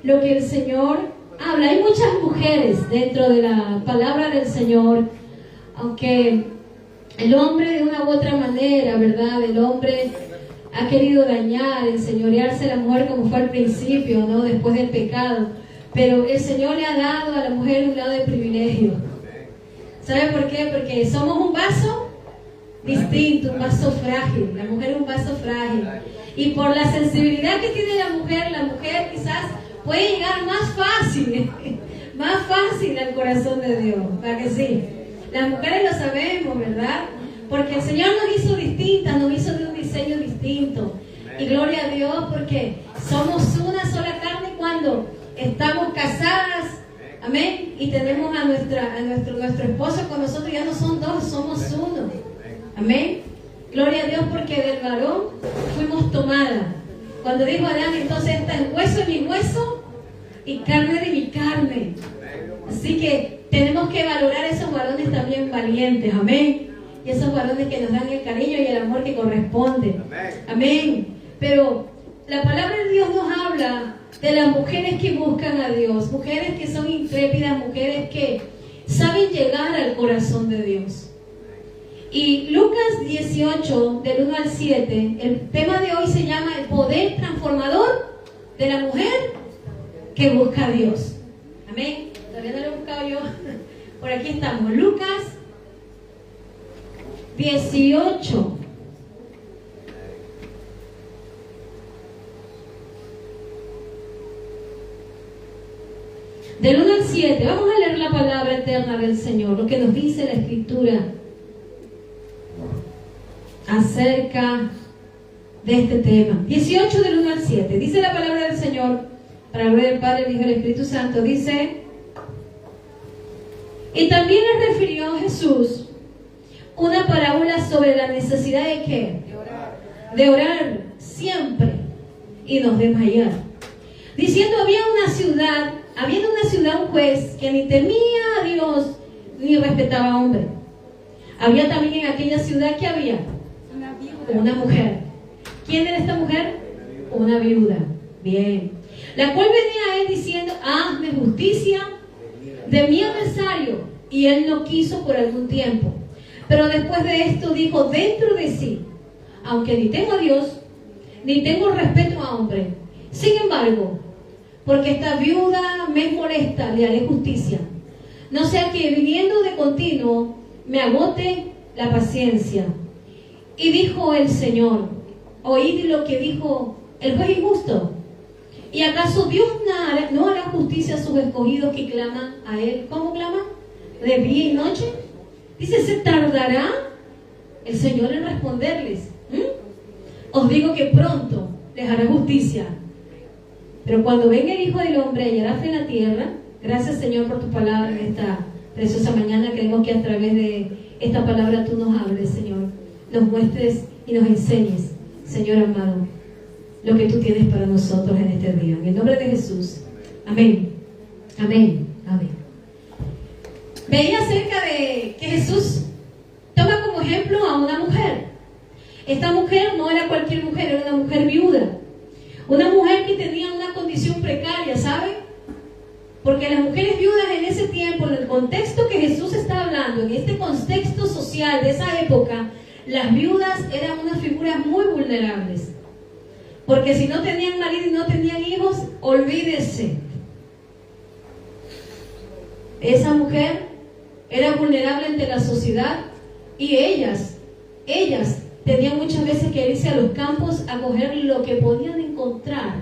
lo que el Señor habla. Hay muchas mujeres dentro de la palabra del Señor, aunque el hombre de una u otra manera, ¿verdad? El hombre ha querido dañar, enseñorearse a la mujer como fue al principio, ¿no? Después del pecado. Pero el Señor le ha dado a la mujer un lado de privilegio. ¿Sabe por qué? Porque somos un vaso distinto, un vaso frágil. La mujer es un vaso frágil. Y por la sensibilidad que tiene la mujer quizás puede llegar más fácil al corazón de Dios. ¿Para que sí? Las mujeres lo sabemos, ¿verdad? Porque el Señor nos hizo distintas, nos hizo de un diseño distinto. Y gloria a Dios, porque somos una sola carne cuando estamos casadas. Amén. Y tenemos a nuestro esposo con nosotros. Ya no son dos, somos uno. Amén. Gloria a Dios, porque del varón fuimos tomadas. Cuando dijo Adán, entonces esta es hueso de mi hueso y carne de mi carne. Así que tenemos que valorar esos varones también valientes. Amén. Y esos varones que nos dan el cariño y el amor que corresponde. Amén. Pero la palabra de Dios nos habla de las mujeres que buscan a Dios, mujeres que son intrépidas, mujeres que saben llegar al corazón de Dios. Y Lucas 18, del 1 al 7, el tema de hoy se llama el poder transformador de la mujer que busca a Dios. Amén. Todavía no lo he buscado yo. Por aquí estamos. Lucas 18. Del 1 al 7, vamos a leer la palabra eterna del Señor, lo que nos dice la Escritura acerca de este tema. 18 del 1 al 7, dice la palabra del Señor, para la gloria del Padre, el Hijo y el Espíritu Santo, dice: y también le refirió Jesús una parábola sobre la necesidad de ¿qué? De orar siempre y no desmayar. Diciendo, había en una ciudad un juez que ni temía a Dios ni respetaba a hombre. Había también en aquella ciudad, ¿qué había? Una mujer. ¿Quién era esta mujer? Una viuda. Bien. La cual venía a él diciendo, hazme justicia de mi adversario. Y él no quiso por algún tiempo. Pero después de esto dijo dentro de sí, aunque ni temo a Dios, ni tengo respeto a hombre, sin embargo, porque esta viuda me molesta, le haré justicia. No sea que viniendo de continuo me agote la paciencia. Y dijo el Señor, oíd lo que dijo el juez injusto. ¿Y acaso Dios no hará justicia a sus escogidos que claman a Él? ¿Cómo claman? ¿De día y noche? Dice, ¿se tardará el Señor en responderles? Os digo que pronto les hará justicia. Pero cuando venga el Hijo del Hombre, hallará fe en la tierra. Gracias, Señor, por tu palabra en esta preciosa mañana. Queremos que a través de esta palabra tú nos hables, Señor. Nos muestres y nos enseñes, Señor amado, lo que tú tienes para nosotros en este día. En el nombre de Jesús. Amén. Amén. Amén. Veía acerca de que Jesús toma como ejemplo a una mujer. Esta mujer no era cualquier mujer, era una mujer viuda. Una mujer que tenía una condición precaria, ¿sabe? Porque las mujeres viudas en ese tiempo, en el contexto que Jesús está hablando, en este contexto social de esa época, las viudas eran unas figuras muy vulnerables. Porque si no tenían marido y no tenían hijos, olvídese. Esa mujer era vulnerable ante la sociedad y ellas tenían muchas veces que irse a los campos a coger lo que podían encontrar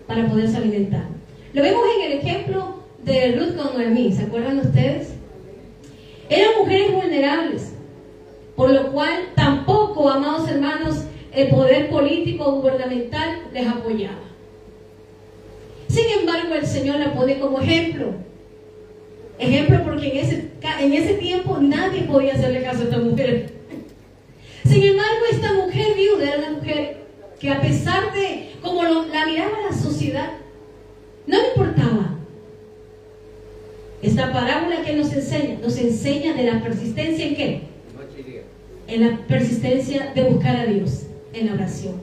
para poderse alimentar. Lo vemos en el ejemplo de Ruth con Noemí, ¿se acuerdan ustedes? Eran mujeres vulnerables, por lo cual tampoco, amados hermanos, el poder político gubernamental les apoyaba. Sin embargo, el Señor la pone como ejemplo. Ejemplo porque en ese tiempo nadie podía hacerle caso a esta mujer. Sin embargo, esta mujer viuda era una mujer que, a pesar de cómo la miraba la sociedad, no le importaba. Esta parábola que nos enseña de la persistencia ¿en qué? En la persistencia de buscar a Dios en la oración.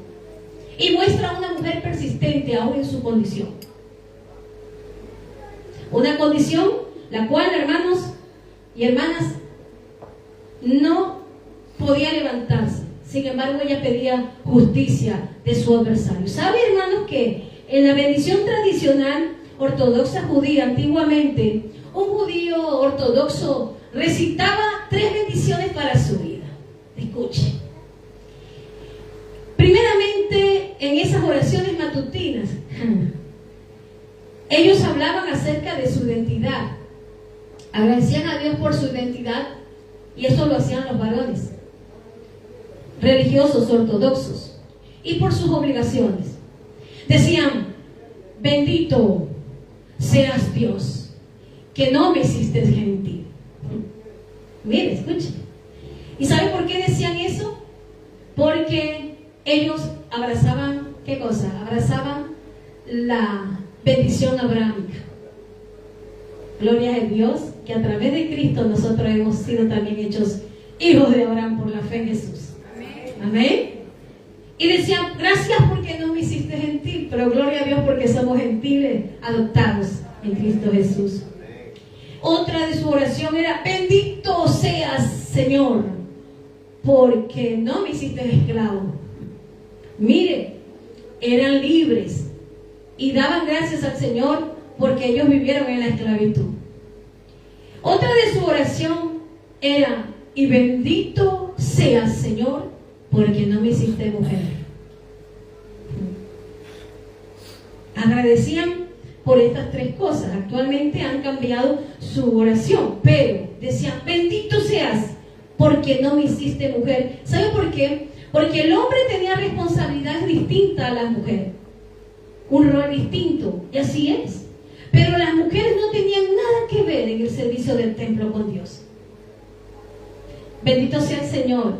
Y muestra a una mujer persistente aún en su condición. Una condición la cual, hermanos y hermanas, no podía levantarse. Sin embargo, ella pedía justicia de su adversario. ¿Sabe, hermanos, que en la bendición tradicional ortodoxa judía antiguamente, un judío ortodoxo recitaba 3 bendiciones para su vida? Escuche. Primeramente, en esas oraciones matutinas, ellos hablaban acerca de su identidad. Agradecían a Dios por su identidad, y eso lo hacían los varones religiosos ortodoxos, y por sus obligaciones. Decían: bendito seas Dios, que no me hiciste gentil. Mire, escuche. ¿Y sabe por qué decían eso? Porque ellos abrazaban, ¿qué cosa? Abrazaban la bendición abrámica. Gloria a Dios, que a través de Cristo nosotros hemos sido también hechos hijos de Abraham por la fe en Jesús. Amén. Y decían: gracias porque no me hiciste gentil, pero gloria a Dios porque somos gentiles adoptados en Cristo Jesús. Otra de su oración era: bendito seas, Señor, porque no me hiciste esclavo. Mire, eran libres y daban gracias al Señor porque ellos vivieron en la esclavitud. Otra de su oración era: y bendito seas, Señor, porque no me hiciste mujer. Agradecían por estas 3 cosas. Actualmente han cambiado su oración, pero decían: bendito seas porque no me hiciste mujer. ¿Sabe por qué? Porque el hombre tenía responsabilidades distintas a las mujeres, un rol distinto, y así es. Pero las mujeres no tenían nada que ver en el servicio del templo con Dios. Bendito sea el Señor,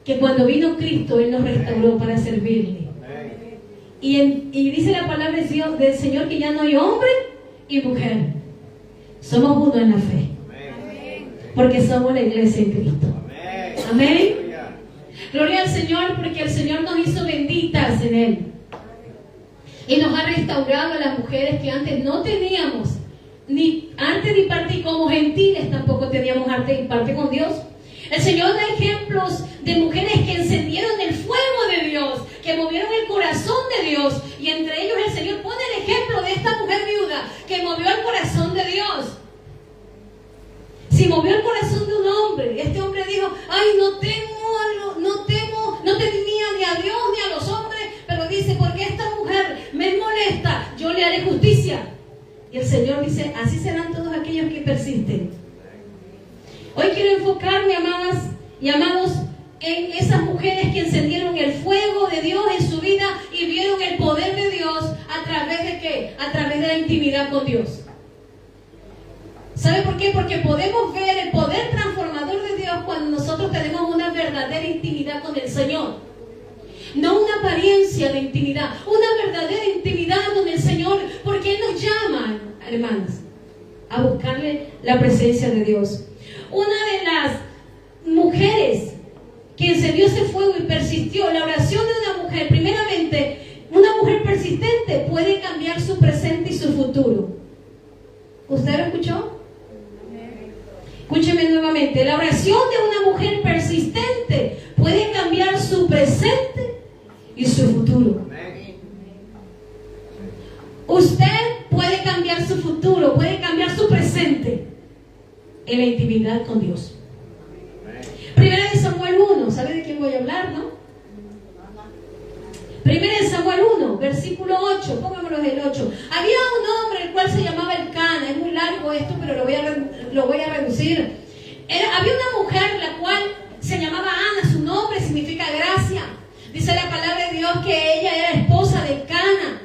que cuando vino Cristo, Él nos restauró para servirle. Y dice la palabra de Dios, del Señor, que ya no hay hombre y mujer. Somos uno en la fe. Porque somos la iglesia en Cristo. Amén. Gloria al Señor, porque el Señor nos hizo benditas en Él. Y nos ha restaurado a las mujeres que antes no teníamos, ni arte ni parte, como gentiles tampoco teníamos arte ni parte con Dios. El Señor da ejemplos de mujeres que encendieron el fuego de Dios, que movieron el corazón de Dios, y entre ellos el Señor pone el ejemplo de esta mujer viuda que movió el corazón de Dios. Si movió el corazón de un hombre, este hombre dijo: ay, no temía ni a Dios ni a los hombres, pero dice: porque esta mujer me molesta, yo le haré justicia. Y el Señor dice: así serán todos aquellos que persisten. Hoy quiero enfocarme, amadas y amados, en esas mujeres que encendieron el fuego de Dios en su vida y vieron el poder de Dios a través de ¿qué? A través de la intimidad con Dios. ¿Sabe por qué? Porque podemos ver el poder transformador de Dios cuando nosotros tenemos una verdadera intimidad con el Señor. No una apariencia de intimidad, una verdadera intimidad con el Señor, porque Él nos llama, hermanas, a buscarle la presencia de Dios. Una de las mujeres que encendió ese fuego y persistió, la oración de una mujer, primeramente, una mujer persistente puede cambiar su presente y su futuro. ¿Usted lo escuchó? Escúcheme nuevamente. La oración de una mujer persistente puede cambiar su presente y su futuro. Usted puede cambiar su futuro, puede cambiar su presente en la intimidad con Dios. Primera de Samuel 1, ¿sabe de quién voy a hablar, no? Primera de Samuel 1, versículo 8, pongámoslo el 8. Había un hombre el cual se llamaba Elcana. Es muy largo esto, pero lo voy a reducir. Había una mujer la cual se llamaba Ana, su nombre significa gracia. Dice la palabra de Dios que ella era esposa de Elcana.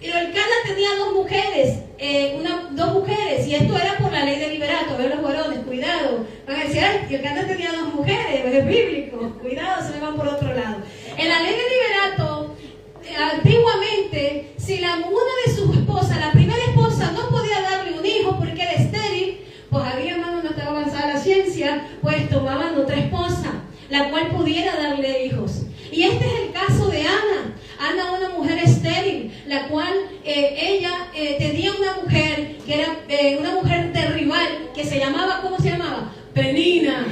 Pero Elcana tenía dos mujeres, y esto era por la ley de liberato. Veo los varones, cuidado. Van a decir: ay, Elcana tenía 2 mujeres, es bíblico. Cuidado, se me van por otro lado. En la ley de liberato, antiguamente, si una de sus esposas, la primera esposa, no podía darle un hijo porque era estéril, pues había, hermano, no estaba avanzada la ciencia, pues tomaban otra esposa, la cual pudiera darle hijos. Y este es el caso de Ana. Ana, una mujer estéril, la cual ella tenía una mujer que que era una mujer de rival, que se llamaba, ¿cómo se llamaba? Penina.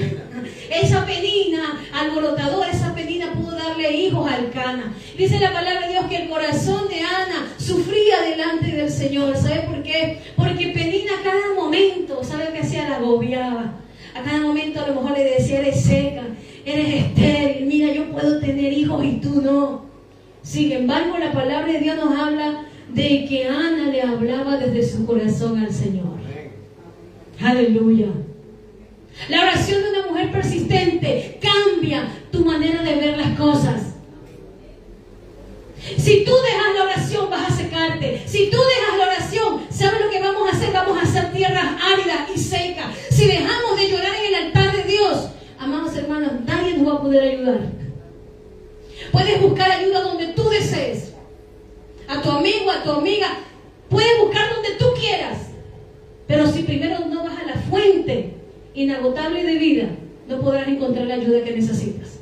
Esa Penina, alborotadora, esa Penina pudo darle hijos a Elcana. Dice la palabra de Dios que el corazón de Ana sufría delante del Señor. ¿Sabe por qué? Porque Penina a cada momento, ¿sabe qué hacía? La agobiaba. A cada momento a lo mejor le decía, eres seca, eres estéril, mira, yo puedo tener hijos y tú no. Sin embargo, la palabra de Dios nos habla de que Ana le hablaba desde su corazón al Señor. Aleluya. La oración de una mujer persistente cambia tu manera de ver las cosas. Si tú dejas la oración, vas a secarte. Si tú dejas la oración, ¿sabes lo que vamos a hacer? Vamos a hacer tierras áridas y secas. Si dejamos de llorar en el altar de Dios, amados hermanos, nadie nos va a poder ayudar. Puedes buscar ayuda donde tú desees. A tu amigo, a tu amiga. Puedes buscar donde tú quieras. Pero si primero no vas a la fuente inagotable de vida, no podrás encontrar la ayuda que necesitas.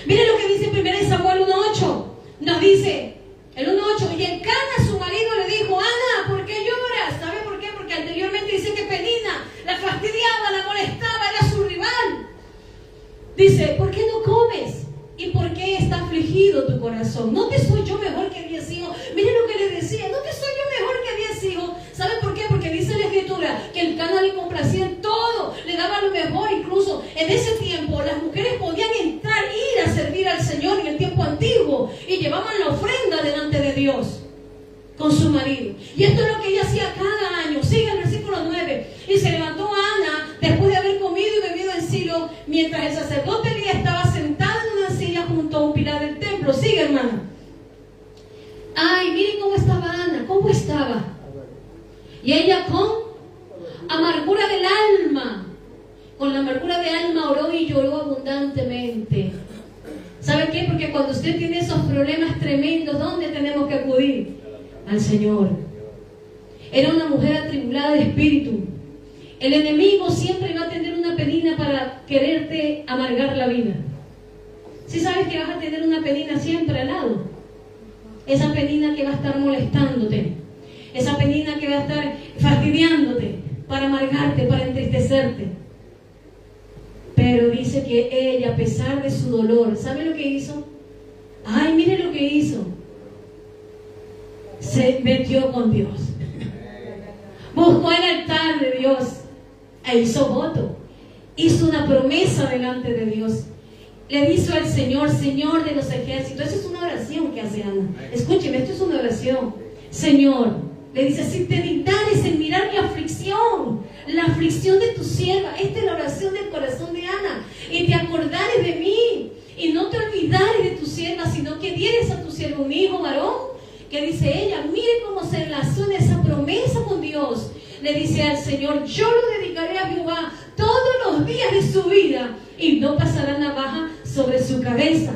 Miren lo que dice 1 Samuel 1:8. Nos dice el 1:8, y Elcana, su marido, le dijo, Ana, ¿por qué lloras? ¿Sabe por qué? Porque anteriormente dice que Penina la fastidiaba, la molestaba, era su rival. Dice, ¿por qué no comes? ¿Y por qué está afligido tu corazón? ¿No te soy yo mejor que 10 hijos? Miren lo que le decía, ¿no te soy yo mejor que 10 hijos? ¿Saben por qué? Porque dice la Escritura que Elcana le complacía en todo, le daba lo mejor. Incluso en ese tiempo las mujeres podían entrar, ir a servir al Señor en el tiempo antiguo, y llevaban la ofrenda delante de Dios con su marido. Y esto es lo que ella hacía cada año. Sigue el versículo 9. Y se levantó Ana después de haber comido y bebido en Silo, mientras el sacerdote Elías estaba sentado en una silla junto a un pilar del templo. Sigue, hermana. Ay, miren cómo estaba Ana. ¿Cómo estaba? Y ella con amargura del alma, con la amargura de alma oró y lloró abundantemente. ¿Sabe qué? Porque cuando usted tiene esos problemas tremendos, ¿dónde tenemos que acudir? Al Señor. Era una mujer atribulada de espíritu. El enemigo siempre va a tener una Penina para quererte amargar la vida. ¿Sí sabes que vas a tener una Penina siempre al lado? Esa Penina que va a estar molestándote. Esa Penina que va a estar fastidiándote para amargarte, para entristecerte. Pero dice que ella, a pesar de su dolor, ¿sabe lo que hizo? Ay, mire lo que hizo. Se metió con Dios. Buscó el altar de Dios e hizo voto. Hizo una promesa delante de Dios. Le dijo al Señor, Señor de los ejércitos. Eso es una oración que hace Ana. Escúcheme, esto es una oración. Señor, le dice, si te dignares en mirar mi aflicción, la aflicción de tu sierva. Esta es la oración del corazón de Ana. Y te acordares de mí, y no te olvidares de tu sierva, sino que dieres a tu sierva un hijo varón. Que dice ella, mire cómo se enlazó en esa promesa con Dios. Le dice al Señor, yo lo dedicaré a Jehová todos los días de su vida, y no pasará navaja sobre su cabeza.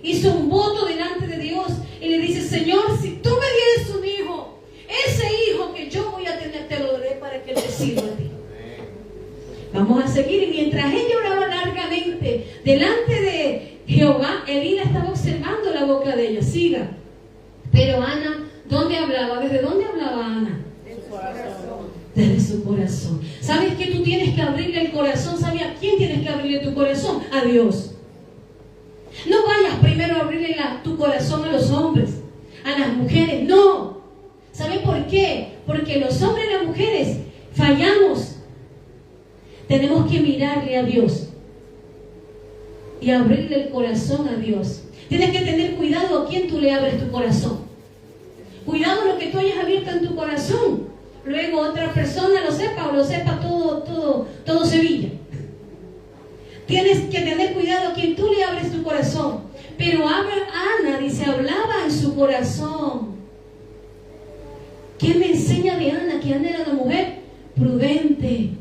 Hizo un voto delante de Dios y le dice, Señor, si tú me dieres un hijo, ese hijo que yo voy a tener te lo daré para que te sirva a ti. Vamos a seguir. Y mientras ella oraba largamente delante de Jehová, Elí la estaba observando la boca de ella. Siga. Pero Ana, ¿dónde hablaba? ¿Desde dónde hablaba Ana? De su corazón. Desde su corazón. ¿Sabes que tú tienes que abrirle el corazón? ¿Sabes a quién tienes que abrirle tu corazón? A Dios. No vayas primero a abrirle tu corazón a los hombres, a las mujeres. No. ¿Saben por qué? Porque los hombres y las mujeres fallamos. Tenemos que mirarle a Dios y abrirle el corazón a Dios. Tienes que tener cuidado a quién tú le abres tu corazón. Cuidado lo que tú hayas abierto en tu corazón. Luego otra persona lo sepa o lo sepa todo Sevilla. Tienes que tener cuidado a quien tú le abres tu corazón. Pero Ana dice, hablaba en su corazón. ¿Qué me enseña de Ana? Que Ana era una mujer prudente.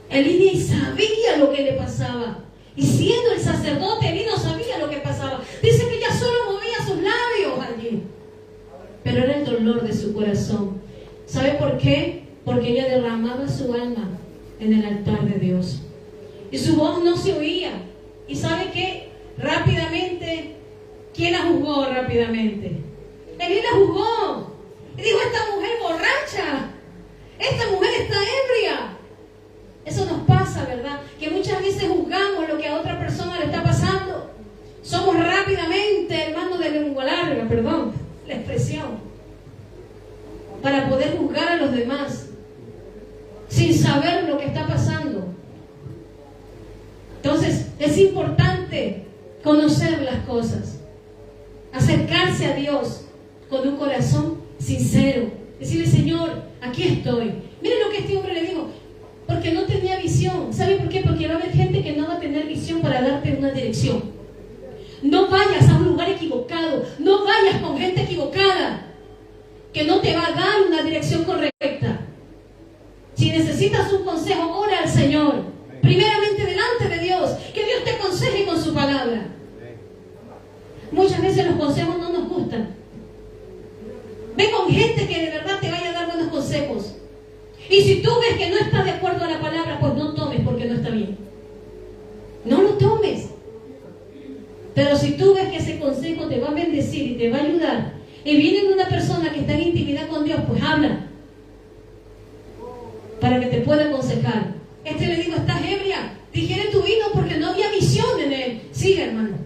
Elí sabía lo que le pasaba. Y siendo el sacerdote, Elí no sabía lo que pasaba. Dice que ella solo movía sus labios allí. Pero era el dolor de su corazón. ¿Sabe por qué? Porque ella derramaba su alma en el altar de Dios. Y su voz no se oía. ¿Y sabe qué? Rápidamente, ¿quién la juzgó rápidamente? Elí la juzgó. Y dijo, esta mujer borracha. para poder juzgar a los demás sin saber lo que está pasando. Entonces, es importante conocer las cosas, acercarse a Dios con un corazón sincero, decirle: Señor, aquí estoy. Miren lo que este hombre le dijo, porque no tenía visión. ¿Sabe por qué? Porque va a haber gente que no va a tener visión para darte una dirección. No vayas a un lugar equivocado, no vayas con gente equivocada, que no te va a dar una dirección correcta. Si necesitas un consejo, ora al Señor, primeramente delante de Dios, que Dios te aconseje con su palabra. Muchas veces los consejos no nos gustan. Ve con gente que de verdad te vaya a dar buenos consejos. Y si tú ves que no está de acuerdo a la palabra, pues no tomes, porque no está bien. No lo tomes. Pero si tú ves que ese consejo te va a bendecir y te va a ayudar, y viene de una persona que está en intimidad con Dios, pues habla, para que te pueda aconsejar. Este le dijo: estás ebria, digiere tu vino, porque no había visión en él. Sigue, hermano.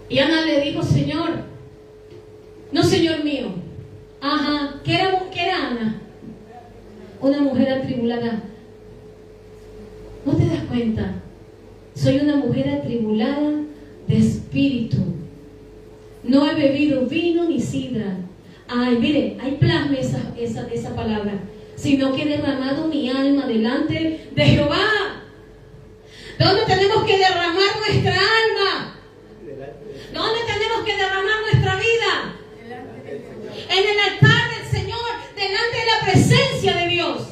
Y Ana le dijo: Señor, no, Señor mío. Ajá, ¿qué era Ana? Una mujer atribulada. ¿No te das cuenta? Soy una mujer atribulada de espíritu. No he bebido vino ni sidra. Ay, mire, ahí plasme esa palabra. Sino que he derramado mi alma delante de Jehová. ¿Dónde tenemos que derramar nuestra alma? ¿Dónde tenemos que derramar nuestra vida? En el altar del Señor, delante de la presencia de Dios.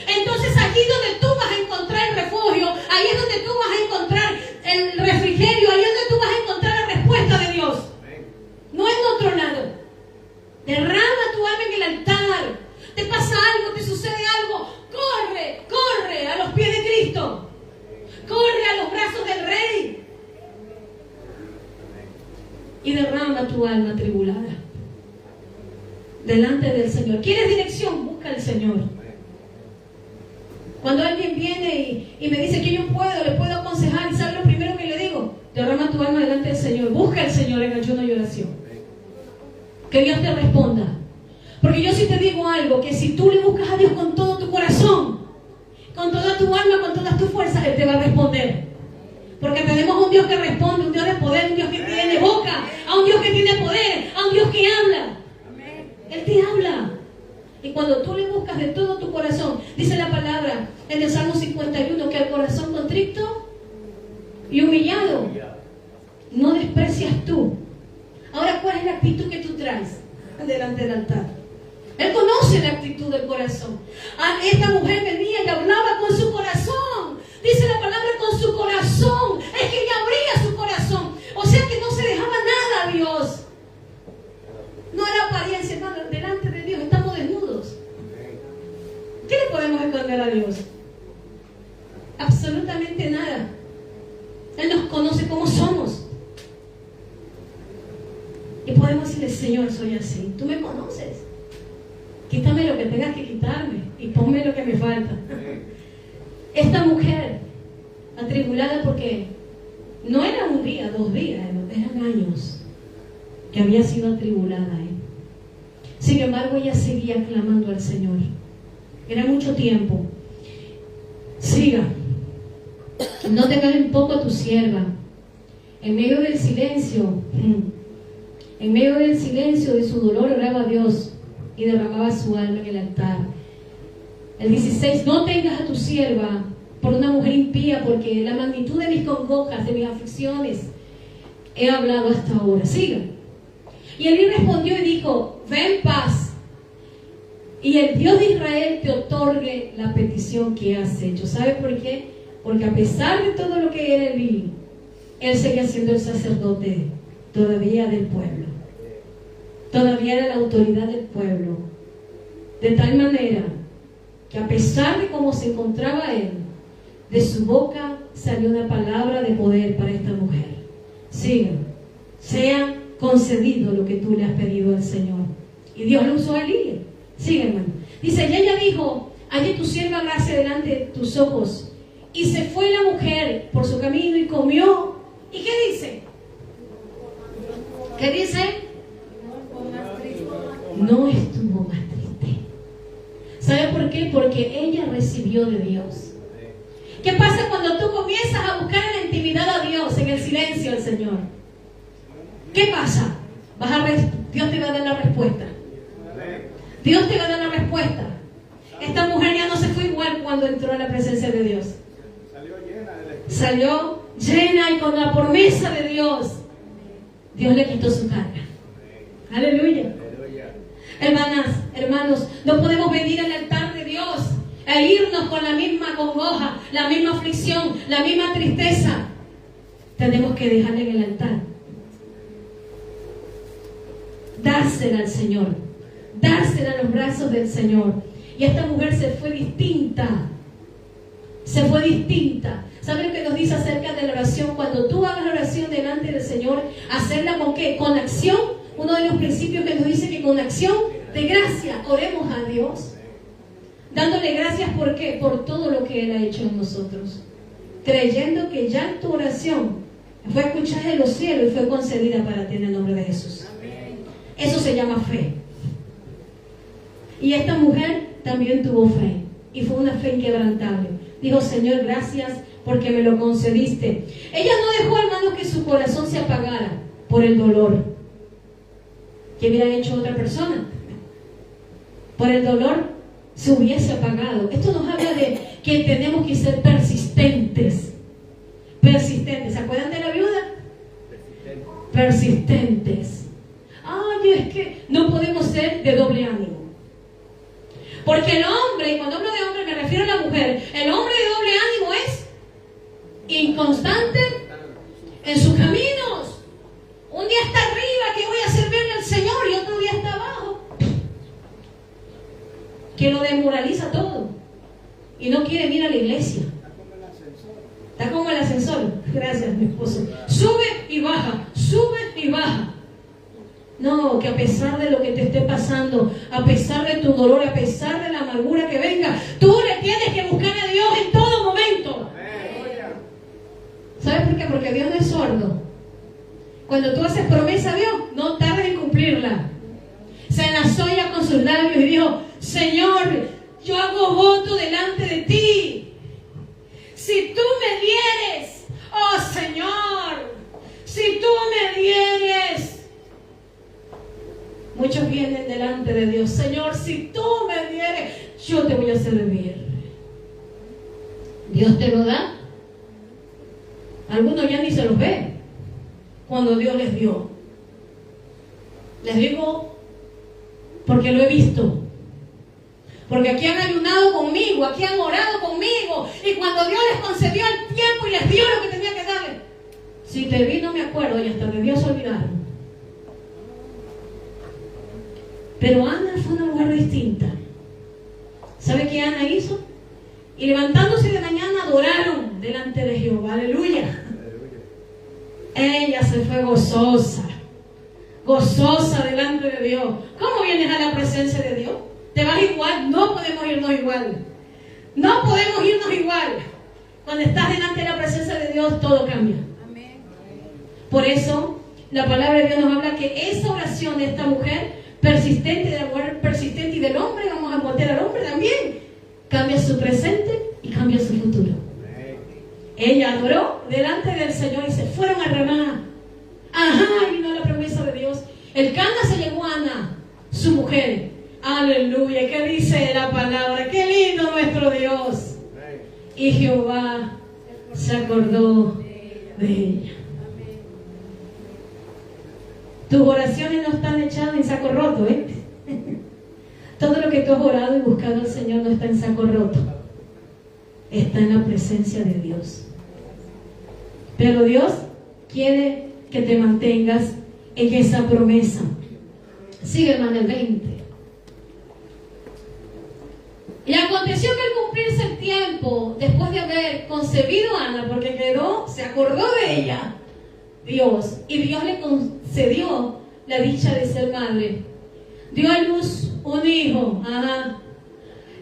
Entonces aquí donde tú vas a encontrar el refugio, ahí es donde tú vas a encontrar el refrigerio, ahí es donde tú vas a encontrar la respuesta de Dios. No en otro lado. Derrama tu alma en el altar. Te pasa algo, te sucede algo, corre a los pies de Cristo. Corre a los brazos del Rey. Y derrama tu alma atribulada delante del Señor. ¿Quieres dirección? Busca al Señor. Cuando alguien viene y me dice que yo le puedo aconsejar, ¿y sabe lo primero que le digo? Derrama tu alma delante del Señor. Busca al Señor en ayuno y oración. Que Dios te responda. Porque yo sí te digo algo, que si tú le buscas a Dios con todo tu corazón, con toda tu alma, con todas tus fuerzas, Él te va a responder. Porque tenemos un Dios que responde, un Dios de poder, un Dios que tiene boca, a un Dios que tiene poder, a un Dios que habla. Él te habla. Y cuando tú le buscas de todo tu corazón, dice la palabra en el Salmo 51, que al corazón contrito y humillado no desprecias tú. Ahora, ¿cuál es la actitud que tú traes delante del altar? Él conoce la actitud del corazón. Esta mujer venía y hablaba con su corazón. Dice la palabra con su corazón. Es que ella abría su corazón. O sea que no se dejaba nada a Dios. No era apariencia, hermano. Delante de Dios estamos desnudos. ¿Qué le podemos esconder a Dios? Absolutamente nada. Él nos conoce como somos. Y podemos decirle: Señor, soy así. Tú me conoces. Quítame lo que tengas que quitarme y ponme lo que me falta. Esta mujer, atribulada porque no era un día, 2 días, eran años que había sido atribulada. Sin embargo, ella seguía clamando al Señor. Era mucho tiempo. Siga. No te cae un poco a tu sierva. En medio del silencio, de su dolor, oraba a Dios y derramaba su alma en el altar. El 16, no tengas a tu sierva por una mujer impía, porque la magnitud de mis congojas, de mis aflicciones, he hablado hasta ahora. Siga. Y Elí respondió y dijo: ve en paz, y el Dios de Israel te otorgue la petición que has hecho. ¿Sabe por qué? Porque a pesar de todo lo que era Elí, él seguía siendo el sacerdote todavía del pueblo. Todavía era la autoridad del pueblo. De tal manera que a pesar de cómo se encontraba él, de su boca salió una palabra de poder para esta mujer. Siga. Sea concedido lo que tú le has pedido al Señor. Y Dios lo usó a Elí. Sigue, hermano. Dice: y ella dijo: halle tu sierva gracia delante de tus ojos. Y se fue la mujer por su camino y comió. ¿Y qué dice? ¿Qué dice? no estuvo más triste. ¿Sabe por qué? Porque ella recibió de Dios. ¿Qué pasa cuando tú comienzas a buscar en la intimidad a Dios, en el silencio al Señor? ¿Qué pasa? Dios te va a dar la respuesta. Dios te va a dar la respuesta. Esta mujer ya no se fue igual cuando entró a la presencia de Dios. Salió llena y con la promesa de Dios. Dios le quitó su carga. Aleluya. Hermanos, no podemos venir al altar de Dios e irnos con la misma congoja, la misma aflicción, la misma tristeza. Tenemos que dejarle en el altar. Dársela al Señor. Dársela a los brazos del Señor. Y esta mujer se fue distinta. Se fue distinta. ¿Saben lo que nos dice acerca de la oración? Cuando tú hagas la oración delante del Señor, hacerla con ¿qué? Con acción. Uno de los principios que nos dice que con acción de gracia oremos a Dios. Dándole gracias ¿por qué? Por todo lo que Él ha hecho en nosotros. Creyendo que ya tu oración fue escuchada de los cielos y fue concedida para ti en el nombre de Jesús. Eso se llama fe. Y esta mujer también tuvo fe. Y fue una fe inquebrantable. Dijo, Señor, gracias porque me lo concediste. Ella no dejó, hermanos, que su corazón se apagara por el dolor que hubiera hecho otra persona. Por el dolor se hubiese apagado. Esto nos habla de que tenemos que ser persistentes. Persistentes. ¿Se acuerdan de la viuda? Persistentes. Ay, es que no podemos ser de doble ánimo. Porque el hombre, y cuando hablo de hombre me refiero a la mujer, el hombre de doble ánimo es inconstante en sus caminos. Un día está arriba, que voy a servirle al Señor, y otro día está abajo, que lo desmoraliza todo y no quiere ir a la iglesia. Está como el ascensor. Gracias, mi esposo. Sube y baja, sube y baja. No, que a pesar de lo que te esté pasando, a pesar de tu dolor, a pesar de la amargura que venga, tú le tienes que buscar a Dios en todo momento. ¿Sabes por qué? Porque Dios no es sordo. Cuando tú haces promesa a Dios, no tardes en cumplirla. Se enlazó ella con sus labios y dijo, Señor, yo hago voto delante de ti. Si tú me dieres, oh Señor, si tú me dieres. Muchos vienen delante de Dios. Señor, si tú me dieres, yo te voy a servir. Dios te lo da. Algunos ya ni se los ve cuando Dios les dio. Les digo porque lo he visto. Porque aquí han ayunado conmigo, aquí han orado conmigo. Y cuando Dios les concedió el tiempo y les dio lo que tenía que darle. Si te vi no me acuerdo y hasta de Dios olvidaron. Pero Ana fue una mujer distinta. ¿Sabe qué Ana hizo? Y levantándose de mañana adoraron delante de Jehová. Aleluya. Ella se fue gozosa. Gozosa delante de Dios. ¿Cómo vienes a la presencia de Dios? ¿Te vas igual? No podemos irnos igual. No podemos irnos igual. Cuando estás delante de la presencia de Dios, todo cambia. Por eso, la palabra de Dios nos habla que esa oración de esta mujer persistente, de la mujer persistente y del hombre, vamos a voltear al hombre también, cambia su presente y cambia su futuro. Ella adoró delante del Señor y se fueron a Ramá. Ajá, y vino la promesa de Dios. El Cana se llevó a Ana, su mujer. Aleluya, ¿qué dice la palabra? ¡Qué lindo nuestro Dios! Y Jehová se acordó de ella. Tus oraciones no están echadas en saco roto, ¿eh? Todo lo que tú has orado y buscado al Señor no está en saco roto. Está en la presencia de Dios. Pero Dios quiere que te mantengas en esa promesa. Sigue, hermano, el 20. Y aconteció que al cumplirse el tiempo, después de haber concebido a Ana, porque se acordó de ella, Dios, y Dios le concedió la dicha de ser madre. Dio a luz un hijo,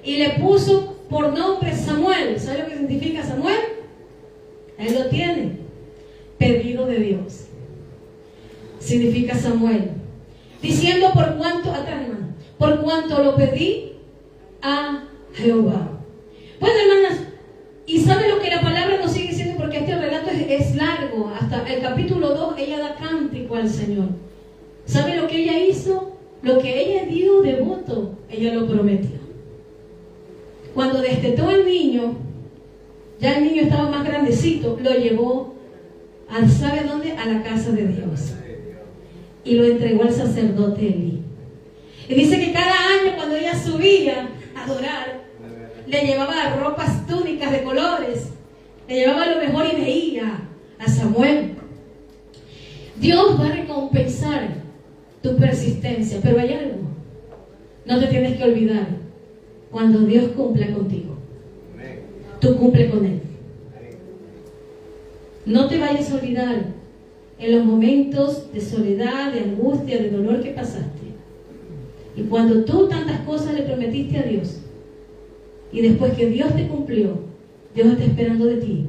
y le puso por nombre Samuel. ¿Sabe lo que significa Samuel? Él lo tiene, pedido de Dios. Significa Samuel. Diciendo por cuánto, atrás, hermano. cuanto lo pedí a Jehová. Bueno, hermanas, y sabe lo que la palabra nos sigue diciendo, porque este relato es largo, hasta el capítulo 2 ella da cántico al Señor. ¿Sabe lo que ella hizo? Lo que ella dio de voto, ella lo prometió. Cuando destetó al niño, ya el niño estaba más grandecito, lo llevó a, ¿sabe dónde? A la casa de Dios. Y lo entregó al sacerdote Elí. Y dice que cada año cuando ella subía a adorar, le llevaba ropas, túnicas de colores, le llevaba lo mejor y veía a Samuel. Dios va a recompensar tu persistencia, pero hay algo, no te tienes que olvidar, cuando Dios cumpla contigo, tú cumple con Él. No te vayas a olvidar en los momentos de soledad, de angustia, de dolor que pasaste. Y cuando tú tantas cosas le prometiste a Dios, y después que Dios te cumplió, Dios está esperando de ti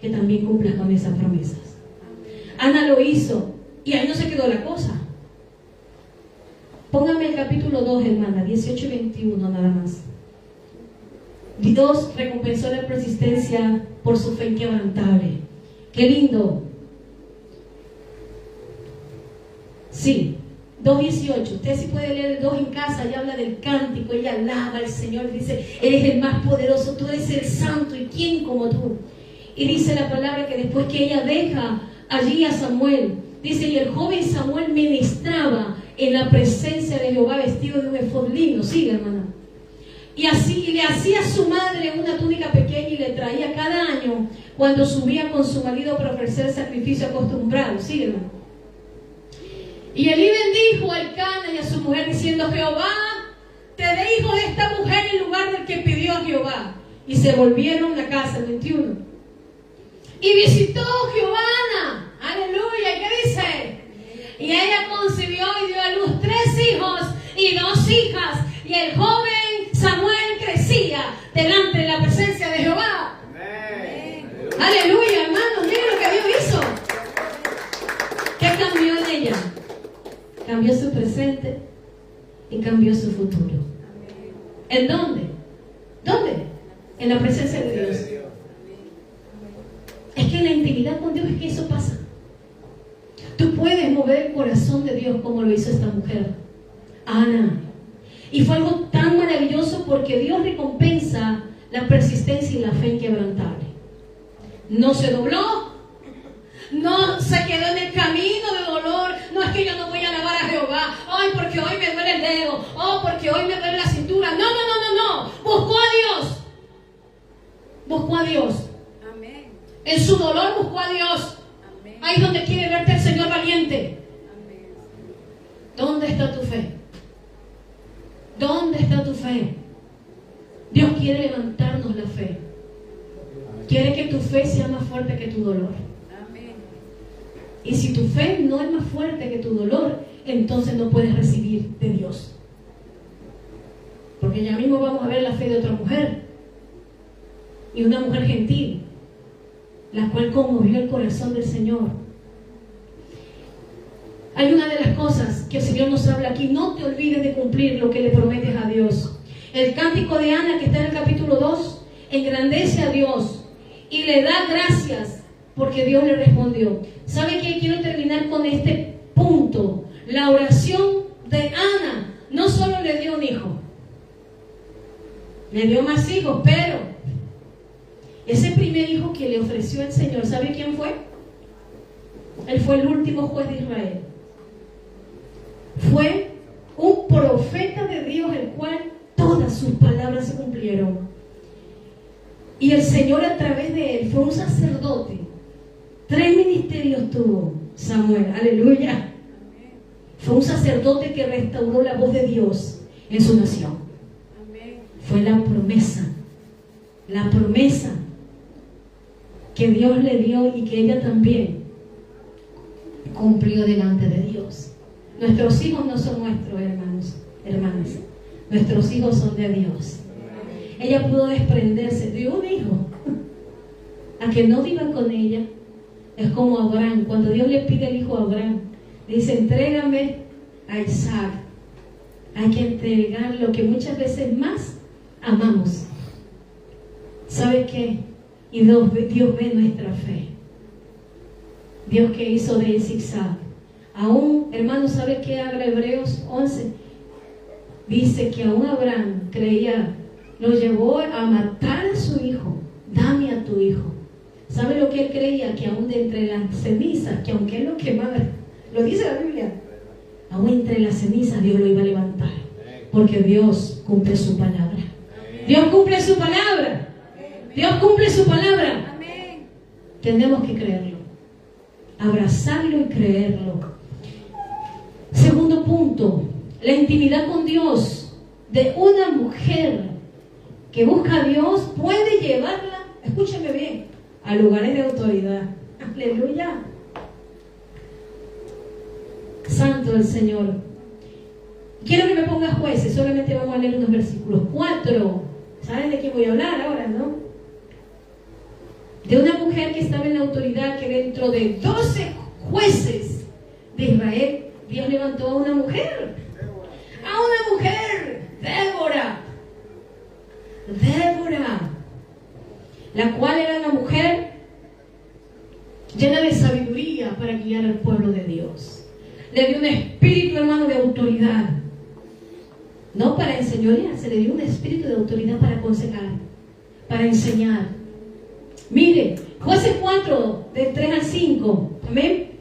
que también cumplas con esas promesas. Ana lo hizo, y ahí no se quedó la cosa. Póngame el capítulo 2, hermana, 18 y 21 nada más. Dios recompensó la persistencia por su fe inquebrantable. ¡Qué lindo! Sí, 2.18. Usted sí puede leer el 2 en casa, y habla del cántico, ella alaba al Señor, dice, eres el más poderoso, tú eres el santo, y quién como tú. Y dice la palabra que después que ella deja allí a Samuel, dice, y el joven Samuel ministraba en la presencia de Jehová vestido de un efod lino. Sigue, hermana. Y así, y le hacía a su madre una túnica pequeña y le traía cada año cuando subía con su marido para ofrecer sacrificio acostumbrado. Sigue, hermana. Y Elí bendijo a Elcana y a su mujer diciendo, Jehová te dé hijo de esta mujer en lugar del que pidió a Jehová. Y se volvieron a casa, 21. Y visitó Jehová a Ana. Aleluya. ¿Qué dice? Y ella concibió y dio a luz 3 hijos y 2 hijas. Y el joven Samuel crecía delante de la presencia de Jehová. Amén. Aleluya, hermanos. Miren lo que Dios hizo. ¿Qué cambió en ella? Cambió su presente y cambió su futuro. ¿En dónde? ¿Dónde? En la presencia de Dios. Es que en la intimidad con Dios es que eso pasa. Tú puedes mover el corazón de Dios como lo hizo esta mujer, Ana. Y fue algo tan maravilloso porque Dios recompensa la persistencia y la fe inquebrantable. No se dobló, no se quedó en el camino de dolor. No es que yo no voy a alabar a Jehová, ay, porque hoy me duele el dedo, oh, porque hoy me duele la cintura. No. Buscó a Dios. Buscó a Dios. Amén. En su dolor buscó a Dios. Amén. Ahí es donde quiere verte el Señor valiente. Amén. ¿Dónde está tu fe? ¿Dónde está tu fe? Dios quiere levantarnos la fe. Quiere que tu fe sea más fuerte que tu dolor. Amén. Y si tu fe no es más fuerte que tu dolor, entonces no puedes recibir de Dios. Porque ya mismo vamos a ver la fe de otra mujer. Y una mujer gentil, la cual conmovió el corazón del Señor. Hay una de las cosas que el Señor nos habla aquí. No te olvides de cumplir lo que le prometes a Dios. El cántico de Ana, que está en el capítulo 2, engrandece a Dios y le da gracias porque Dios le respondió. ¿Sabe qué? Quiero terminar con este punto. La oración de Ana no solo le dio un hijo, le dio más hijos, pero ese primer hijo que le ofreció el Señor, ¿sabe quién fue? Él fue el último juez de Israel. Fue un profeta de Dios, el cual todas sus palabras se cumplieron. Y el Señor a través de él fue un sacerdote. 3 ministerios tuvo Samuel, aleluya. Fue un sacerdote que restauró la voz de Dios en su nación. Fue la promesa que Dios le dio y que ella también cumplió delante de Dios. Nuestros hijos no son nuestros, hermanas. Nuestros hijos son de Dios. Ella pudo desprenderse de un hijo a que no viva con ella. Es como Abraham. Cuando Dios le pide el hijo a Abraham, dice, entrégame a Isaac. Hay que entregar lo que muchas veces más amamos. ¿Sabe qué? Y Dios ve nuestra fe. Dios que hizo de zigzag. Aún, hermano, ¿sabe qué habla Hebreos 11? Dice que aún Abraham creía, lo llevó a matar a su hijo. Dame a tu hijo. ¿Sabe lo que él creía? Que aún de entre las cenizas, que aunque él lo quemara, lo dice la Biblia, aún entre las cenizas Dios lo iba a levantar. Porque Dios cumple su palabra. Dios cumple su palabra. Dios cumple su palabra. Tenemos que creerlo. Abrazarlo y creerlo. Segundo punto, la intimidad con Dios de una mujer que busca a Dios puede llevarla, escúcheme bien, a lugares de autoridad. Aleluya. Santo el Señor. Quiero que me pongas Jueces, solamente vamos a leer unos versículos. 4. ¿Saben de qué voy a hablar ahora, no? De una mujer que estaba en la autoridad, que dentro de 12 jueces de Israel, Dios levantó a una mujer. A una mujer, Débora, la cual era una mujer llena de sabiduría para guiar al pueblo de Dios. Le dio un espíritu, hermano, de autoridad. No para enseñorear, se le dio un espíritu de autoridad para aconsejar, para enseñar. Mire, Jueces 4, de 3 al 5. Amén.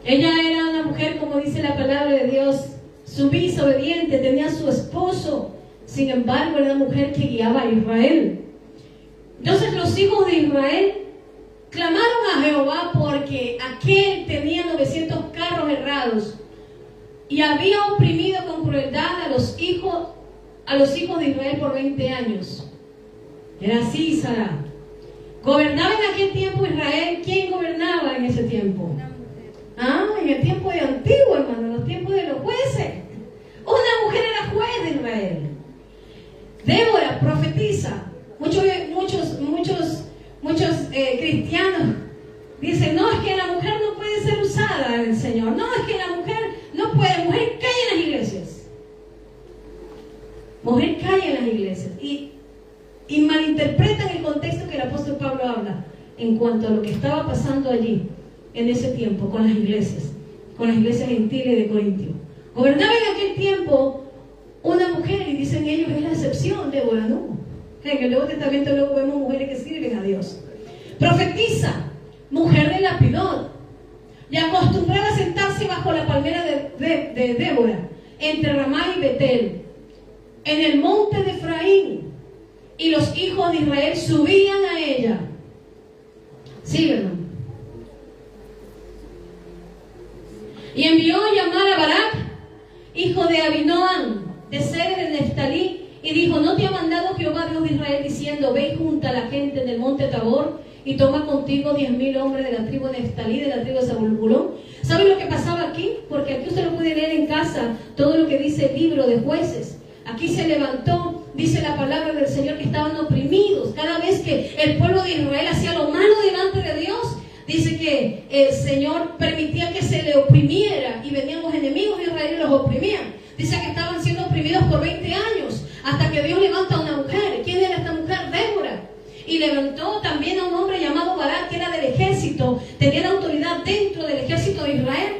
Ella era una mujer, como dice la palabra de Dios, sumisa, obediente, tenía a su esposo. Sin embargo, era una mujer que guiaba a Israel. Entonces los hijos de Israel clamaron a Jehová porque aquel tenía 900 carros errados y había oprimido con crueldad a los hijos de Israel por 20 años. Era así, Sara. Gobernaba en aquel tiempo Israel. ¿Quién gobernaba en ese tiempo? En el tiempo de antiguo, hermano, en los tiempos de los jueces. Una mujer era juez de Israel. Débora profetiza. Muchos cristianos dicen, no, es que la mujer no puede ser usada del Señor. No, es que la mujer no puede. Mujer cae en las iglesias. Mujer cae en las iglesias. Y malinterpretan el contexto que el apóstol Pablo habla en cuanto a lo que estaba pasando allí en ese tiempo con las iglesias gentiles de Corintio. Gobernaba en aquel tiempo una mujer, y dicen ellos es la excepción. Débora no. En el Nuevo Testamento luego vemos mujeres que sirven a Dios. Profetiza, mujer de Lapidot, y acostumbraba a sentarse bajo la palmera de Débora, entre Ramá y Betel, en el monte de Efraín, y los hijos de Israel subían a ella. Sí, ¿verdad? Y envió a llamar a Barak, hijo de Abinoam, de Sere de Neftalí, y dijo, ¿no te ha mandado Jehová Dios de Israel diciendo, ve y junta a la gente en el monte Tabor y toma contigo 10,000 hombres de la tribu de Neftalí, de la tribu de Zabulón? ¿Saben lo que pasaba aquí? Porque aquí usted lo puede leer en casa, todo lo que dice el libro de Jueces. Aquí se levantó, dice la palabra del Señor, que estaban oprimidos. Cada vez que el pueblo de Israel hacía lo malo delante de Dios, dice que el Señor permitía que se le oprimiera y venían los enemigos de Israel y los oprimían. Dice que estaban siendo oprimidos por 20 años hasta que Dios levanta a una mujer. ¿Quién era esta mujer? Débora. Y levantó también a un hombre llamado Barak, que era del ejército, tenía la autoridad dentro del ejército de Israel.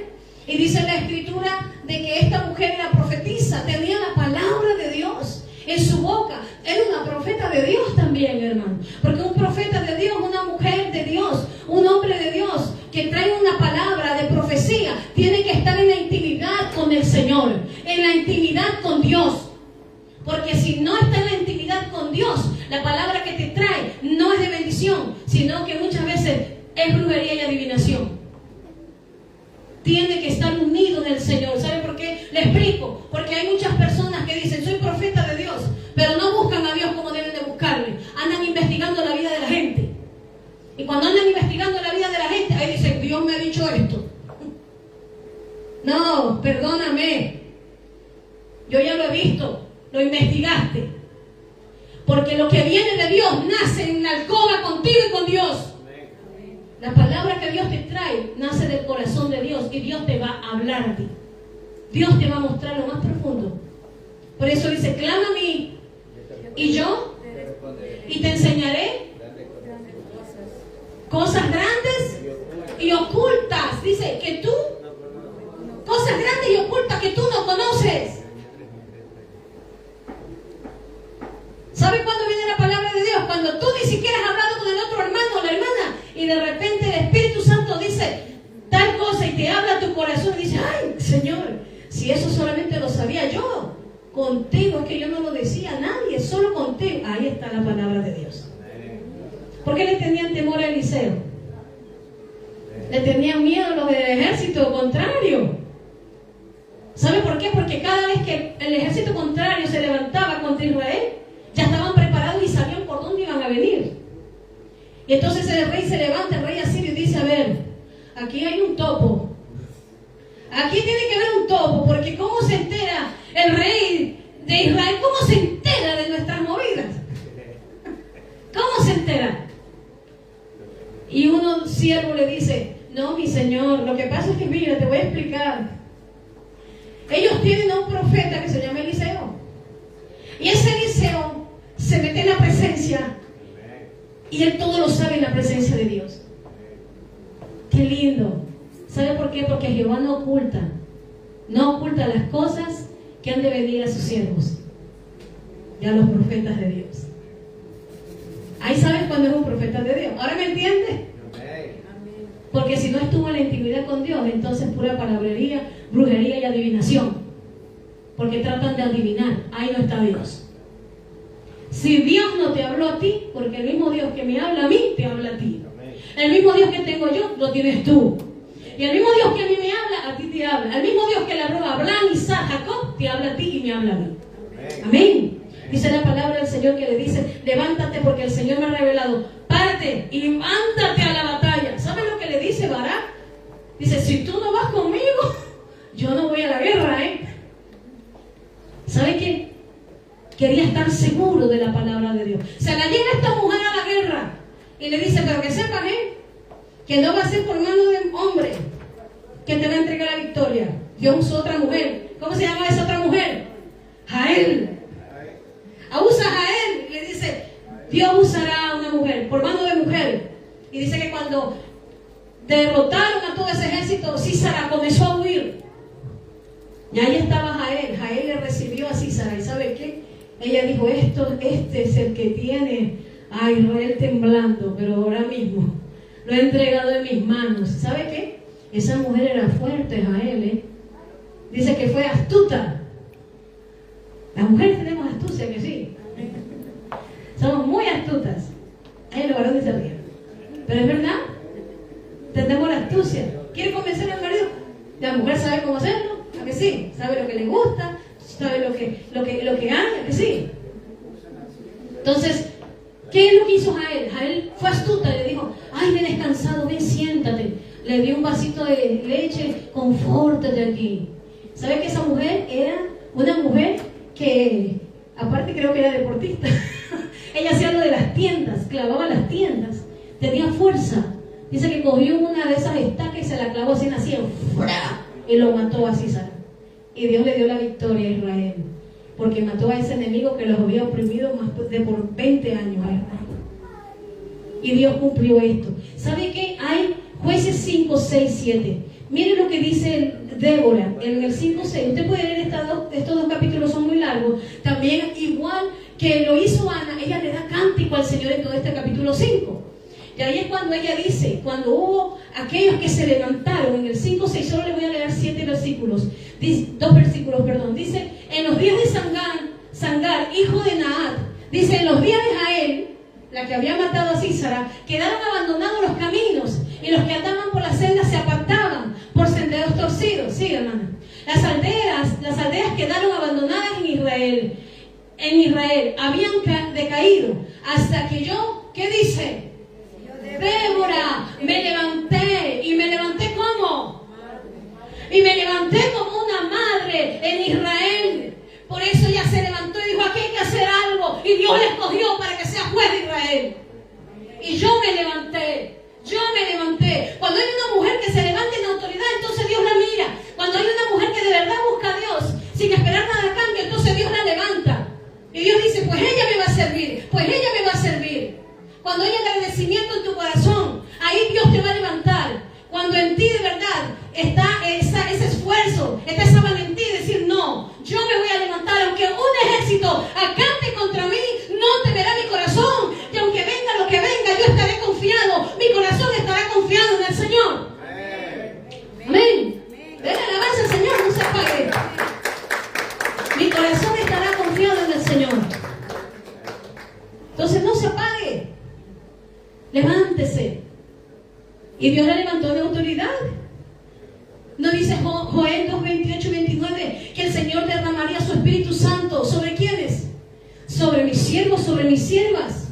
Y dice la escritura de que esta mujer era profetisa, tenía la palabra de Dios en su boca. Era una profeta de Dios también, hermano. Porque un profeta de Dios, una mujer de Dios, un hombre de Dios que trae una palabra de profecía, tiene que estar en la intimidad con el Señor, en la intimidad con Dios. Porque si no está en la intimidad con Dios, la palabra que te trae no es de bendición, sino que muchas veces es brujería y adivinación. Tiene que estar unido en el Señor. ¿Sabe por qué? Le explico. Porque hay muchas personas que dicen, soy profeta de Dios, pero no buscan a Dios como deben de buscarle. Andan investigando la vida de la gente. Y cuando andan investigando la vida de la gente, ahí dicen, Dios me ha dicho esto. No, perdóname. Yo ya lo he visto. Lo investigaste. Porque lo que viene de Dios nace en la alcoba contigo y con Dios. La palabra que Dios te trae nace del corazón de Dios y Dios te va a hablar a ti. Dios te va a mostrar lo más profundo. Por eso dice, clama a mí y yo y te enseñaré cosas grandes y ocultas. Dice que tú, cosas grandes y ocultas que tú no conoces. ¿Sabe cuándo viene la palabra de Dios? Cuando tú ni siquiera has hablado con el otro hermano o la hermana y de repente el Espíritu Santo dice tal cosa y te habla a tu corazón y dice, ay, Señor, si eso solamente lo sabía yo, contigo es que yo no lo decía a nadie, solo contigo. Ahí está la palabra de Dios. ¿Por qué le tenían temor a Eliseo? Le tenían miedo a los del ejército contrario. ¿Sabe por qué? Porque cada vez que el ejército contrario se levantaba contra Israel, ya estaban preparados y sabían por dónde iban a venir. Y entonces el rey se levanta, el rey asirio, y dice, a ver, aquí hay un topo. Aquí tiene que haber un topo, porque ¿cómo se entera el rey de Israel? ¿Cómo se entera de nuestras movidas? ¿Cómo se entera? Y un siervo le dice, no, mi señor, lo que pasa es que, mira, te voy a explicar. Ellos tienen a un profeta que se llama Eliseo. Y ese Eliseo se mete en la presencia y él todo lo sabe en la presencia de Dios. Qué lindo. ¿Sabe por qué? Porque Jehová no oculta las cosas que han de venir a sus siervos y a los profetas de Dios. Ahí sabes cuando es un profeta de Dios. ¿Ahora me entiendes? Porque si no estuvo en la intimidad con Dios, entonces pura palabrería, brujería y adivinación. Porque tratan de adivinar. Ahí no está Dios. Si Dios no te habló a ti, porque el mismo Dios que me habla a mí, te habla a ti. El mismo Dios que tengo yo, lo tienes tú. Y el mismo Dios que a mí me habla, a ti te habla. El mismo Dios que le habló a Abraham, Isaac, Jacob, te habla a ti y me habla a mí. Amén. Dice la palabra del Señor que le dice, levántate porque el Señor me ha revelado. Párate y mándate a la batalla. ¿Sabe lo que le dice Barak? Dice, si tú no vas conmigo, yo no voy a la guerra, ¿Sabe qué? Quería estar seguro de la palabra de Dios. Se la llega esta mujer a la guerra y le dice, pero que sepan, que no va a ser por mano de un hombre que te va a entregar la victoria. Dios usó otra mujer. ¿Cómo se llama esa otra mujer? Jael. Usa Jael. Le dice, Dios usará a una mujer, por mano de mujer. Y dice que cuando derrotaron a todo ese ejército, Sísara comenzó a huir. Y ahí estaba Jael. Jael le recibió a Sísara. ¿Y sabe qué? Ella dijo, este es el que tiene a Israel temblando, pero ahora mismo lo he entregado en mis manos. ¿Sabe qué? Esa mujer era fuerte, Jael, Dice que fue astuta. Las mujeres tenemos astucia, que sí. Somos muy astutas. Los varones se ríen. Pero es verdad. Tenemos la astucia. ¿Quiere convencer al marido? La mujer sabe cómo hacerlo, ¿a que sí? Sabe lo que le gusta, sabe lo que hay, ¿a que sí? Entonces, ¿qué es lo que hizo Jael? Jael fue astuta y le dijo, ay, ven descansado, ven, siéntate. Le dio un vasito de leche, confórtate aquí. ¿Sabe que esa mujer era una mujer que, aparte creo que era deportista? Ella hacía lo de las tiendas, clavaba las tiendas, tenía fuerza. Dice que cogió una de esas estacas y se la clavó así, así, y lo mató a Sísara. Y Dios le dio la victoria a Israel, porque mató a ese enemigo que los había oprimido más de por 20 años a Israel. Y Dios cumplió esto. ¿Sabe qué? Hay Jueces 5, 6, 7. Miren lo que dice Débora en el 5, 6. Usted puede leer estos dos capítulos, son muy largos. También igual que lo hizo Ana, ella le da cántico al Señor en todo este capítulo 5. Y ahí es cuando ella dice, cuando hubo aquellos que se levantaron, en el 5, 6, solo le voy a leer 7 versículos, 2 versículos, perdón. Dice, en los días de Sangar, hijo de Naat, dice, en los días de Jael, la que había matado a Sísara, quedaron abandonados los caminos, y los que andaban por las sendas se apartaban por senderos torcidos. Sí, hermana. Las aldeas quedaron abandonadas en Israel. En Israel habían decaído hasta que yo, ¿qué dice? Débora, me levanté. ¿Y me levanté cómo? Y me levanté como una madre en Israel. Por eso ella se levantó y dijo, aquí hay que hacer algo. Y Dios le escogió para que sea juez de Israel. Y yo me levanté. Cuando hay una mujer que se levanta en autoridad, entonces Dios la mira. Cuando hay una mujer que de verdad busca cuando hay agradecimiento en tu corazón, ahí Dios te va a levantar. Cuando en ti de verdad está ese esfuerzo, está esa valentía de decir, no, yo me voy a levantar, aunque un ejército acampe contra mí, no temerá mi corazón, y aunque venga lo que venga, yo estaré confiado, mi corazón estará confiado en el Señor. Amén. Denle alabanza al Señor, no se apague. Mi corazón estará confiado en el Señor. Entonces no se apague. Levántese. Y Dios la levantó de autoridad. ¿No dice Joel 2, 28 y 29 que el Señor derramaría su Espíritu Santo? ¿Sobre quiénes? Sobre mis siervos, sobre mis siervas.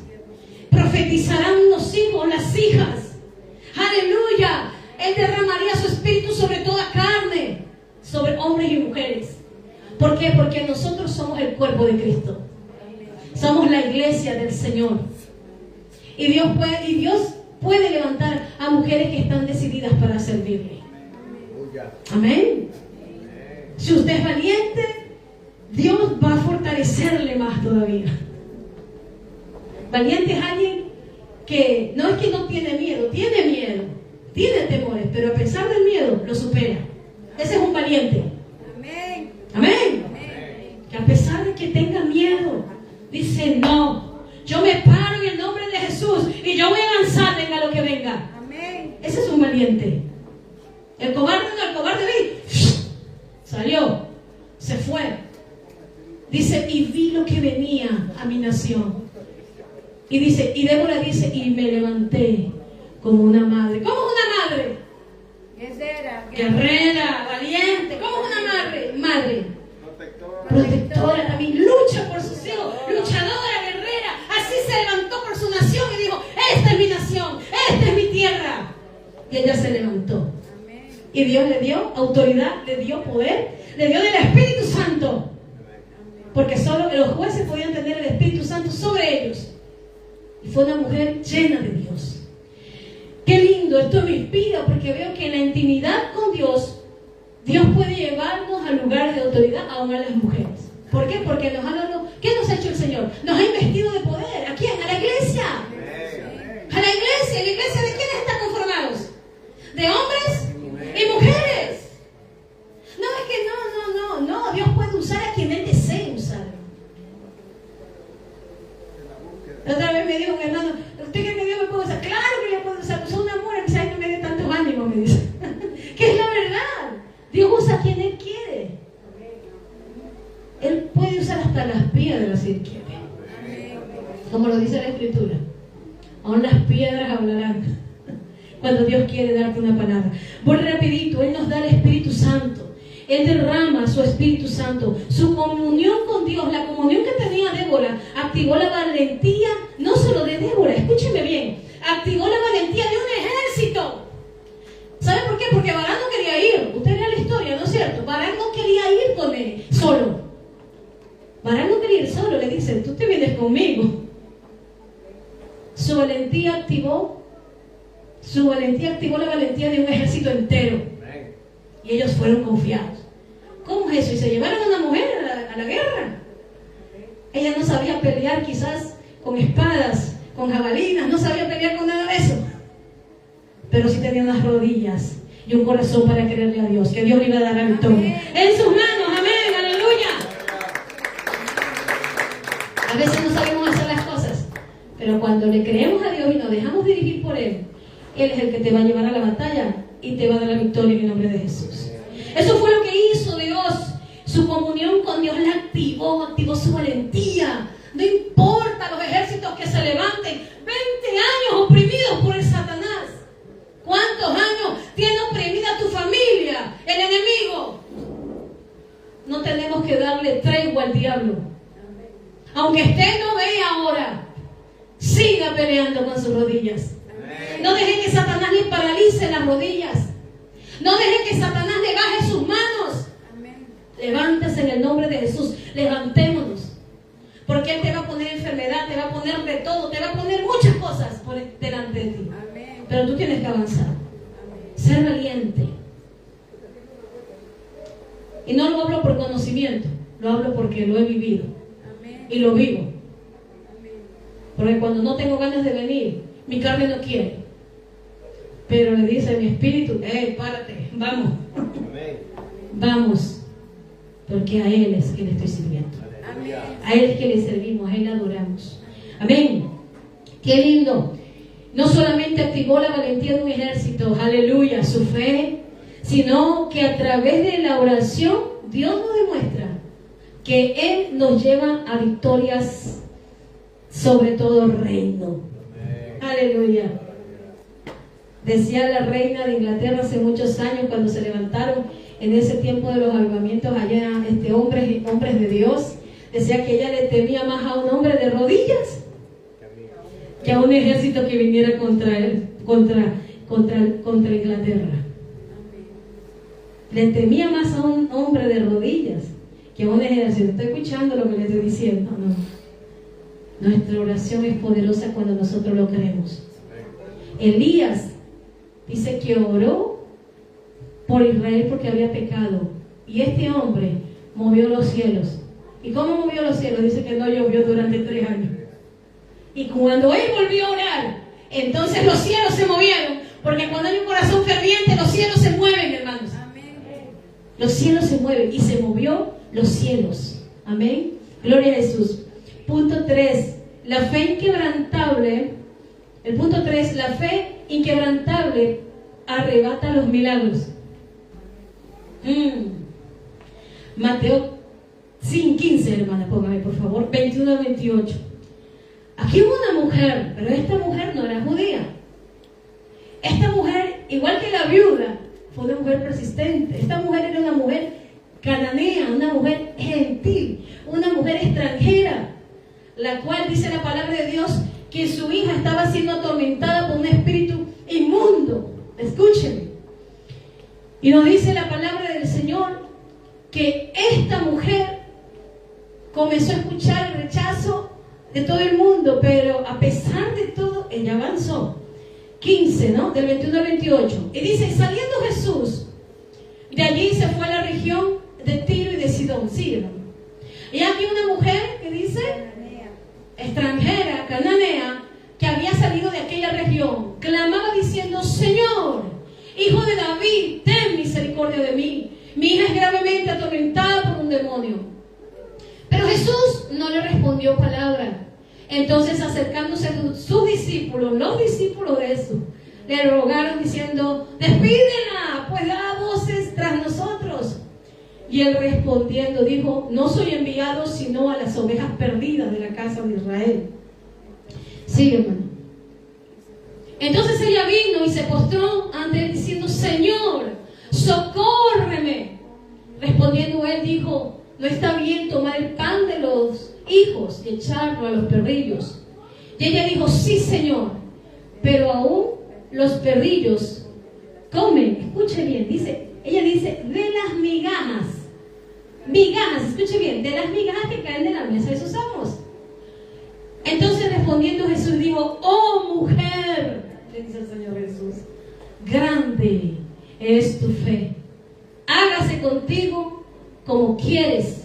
Profetizarán los hijos, las hijas. Aleluya. Él derramaría su Espíritu sobre toda carne, sobre hombres y mujeres. ¿Por qué? Porque nosotros somos el cuerpo de Cristo. Somos la iglesia del Señor. Y Dios puede levantar a mujeres que están decididas para servirle. Amén. Si usted es valiente, Dios va a fortalecerle más todavía. Valiente es alguien que no es que no tiene miedo, tiene temores, pero a pesar del miedo lo supera. Ese es un valiente. Amén. Amén. Que a pesar de que tenga miedo, dice, no, yo me paro en el nombre de Jesús y yo voy a avanzar, venga lo que venga. Amén. Ese es un valiente. El cobarde no, el cobarde salió, se fue. Dice, y vi lo que venía a mi nación. Y dice, y Débora dice, y me levanté como una madre. ¿Cómo es una madre? Guerrera, valiente. ¿Cómo es una madre? Madre. Protectora también. Lucha por sus hijos. Luchadora, guerrera. Así se levantó por su nación y dijo, esta es mi nación, esta es mi tierra. Y ella se levantó. Y Dios le dio autoridad, le dio poder, le dio del Espíritu Santo. Porque solo los jueces podían tener el Espíritu Santo sobre ellos. Y fue una mujer llena de Dios. Qué lindo, esto me inspira porque veo que en la intimidad con Dios, Dios puede llevarnos a lugares de autoridad aún a las mujeres. ¿Por qué? Porque nos ha dado, ¿qué nos ha hecho el Señor? Nos ha investido de poder. ¿A quién? A la iglesia. A la iglesia. ¿La iglesia de quiénes están conformados? ¿De hombres y mujeres? No, es que no. Dios puede usar a quien Él desee usar. La otra vez me dijo un hermano, ¿usted qué me dio? ¿Me puedo usar? Claro que le puedo usar. Soy una mujer, quizás no me dé tantos ánimos, me dice. Que es la verdad. Dios usa a quien Él quiere. Él puede usar hasta las piedras si Él quiere. Como lo dice la Escritura. Aún las piedras hablarán cuando Dios quiere darte una palabra. Voy rapidito. Él nos da el Espíritu Santo. Él derrama su Espíritu Santo. Su comunión con Dios, la comunión que tenía Débora, activó la valentía, no solo de Débora, escúcheme bien, activó la valentía de un ejército. ¿Sabe por qué? Porque Barán no quería ir. Usted vea la historia, ¿no es cierto? Barán no quería ir con él, solo. Barán no quería ir solo, le dicen, tú te vienes conmigo. Su valentía activó la valentía de un ejército entero. Y ellos fueron confiados. ¿Cómo es eso? Y se llevaron a una mujer a la guerra. Ella no sabía pelear quizás con espadas, con jabalinas, no sabía pelear con nada de eso. Pero sí tenía unas rodillas y un corazón para creerle a Dios, que Dios le iba a dar la victoria. En sus manos, amén, aleluya. A veces no sabemos hacer las cosas, pero cuando le creemos a Dios y nos dejamos dirigir por Él, Él es el que te va a llevar a la batalla y te va a dar la victoria en el nombre de Jesús. Eso fue lo que hizo Dios. Su comunión con Dios la activó su valentía. No importa los ejércitos que se levanten, 20 años oprimidos por el Satanás. ¿Cuántos años tiene oprimida tu familia, el enemigo? No tenemos que darle tregua al diablo. Aunque usted no vea ahora, siga peleando con sus rodillas. No deje que Satanás le paralice las rodillas. No deje que Satanás le baje sus manos. Levántese en el nombre de Jesús. Levantémonos. Porque Él te va a poner enfermedad, te va a poner de todo, te va a poner muchas cosas delante de ti. Pero tú tienes que avanzar. Ser valiente. Y no lo hablo por conocimiento, lo hablo porque lo he vivido. Y lo vivo. Porque cuando no tengo ganas de venir, mi carne no quiere. Pero le dice a mi espíritu, párate, vamos. Vamos. Porque a Él es que le estoy sirviendo. A Él es que le servimos, a Él le adoramos. Amén. Qué lindo. No solamente activó la valentía de un ejército, aleluya, su fe, sino que a través de la oración Dios nos demuestra que Él nos lleva a victorias sobre todo reino. Aleluya. Decía la reina de Inglaterra hace muchos años, cuando se levantaron en ese tiempo de los avivamientos allá, hombres de Dios, decía que ella le temía más a un hombre de rodillas que a un ejército que viniera contra él, contra Inglaterra. Le temía más a un hombre de rodillas que a un ejército. ¿Estoy escuchando lo que le estoy diciendo? No. Nuestra oración es poderosa cuando nosotros lo creemos. Elías dice que oró por Israel porque había pecado. Y este hombre movió los cielos. ¿Y cómo movió los cielos? Dice que no llovió durante 3 años. Y cuando él volvió a orar, entonces los cielos se movieron. Porque cuando hay un corazón ferviente, los cielos se mueven, hermanos. Amén. Los cielos se mueven. Y se movió los cielos. Amén. Gloria a Jesús. Punto 3. La fe inquebrantable. El punto 3. La fe inquebrantable arrebata los milagros. Mateo 5:15, hermana, póngame por favor, 21-28. Aquí hubo una mujer, pero esta mujer no era judía. Esta mujer, igual que la viuda, fue una mujer persistente. Esta mujer era una mujer cananea, una mujer gentil, una mujer extranjera, la cual dice la palabra de Dios que su hija estaba siendo atormentada por un espíritu inmundo. Escuchen. Y nos dice la palabra del Señor que esta mujer comenzó a escuchar el rechazo de todo el mundo, pero a pesar de todo, ella avanzó. 15, ¿no? Del 21 al 28. Y dice, saliendo Jesús, de allí se fue a la región de Tiro y de Sidón. Sí, hermano. Y aquí una mujer que dice, extranjera, cananea, que había salido de aquella región, clamaba diciendo, Señor, Hijo de David, ten misericordia de mí. Mi hija es gravemente atormentada por un demonio. Pero Jesús no le respondió palabra. Entonces, acercándose a sus discípulos, los discípulos de Jesús, le rogaron diciendo, despídela, pues da voces tras nosotros. Y él respondiendo dijo, no soy enviado sino a las ovejas perdidas de la casa de Israel. Sí, hermano. Entonces ella vino y se postró ante él diciendo, Señor, socórreme. Respondiendo él dijo, no está bien tomar el pan de los hijos y echarlo a los perrillos. Y ella dijo, sí, Señor, pero aún los perrillos comen. Escuche bien, ella dice, de las migajas. Migajas, escuche bien, de las migajas que caen de la mesa de sus amos. Entonces respondiendo Jesús dijo, oh mujer, le dice el Señor Jesús, grande es tu fe, hágase contigo como quieres.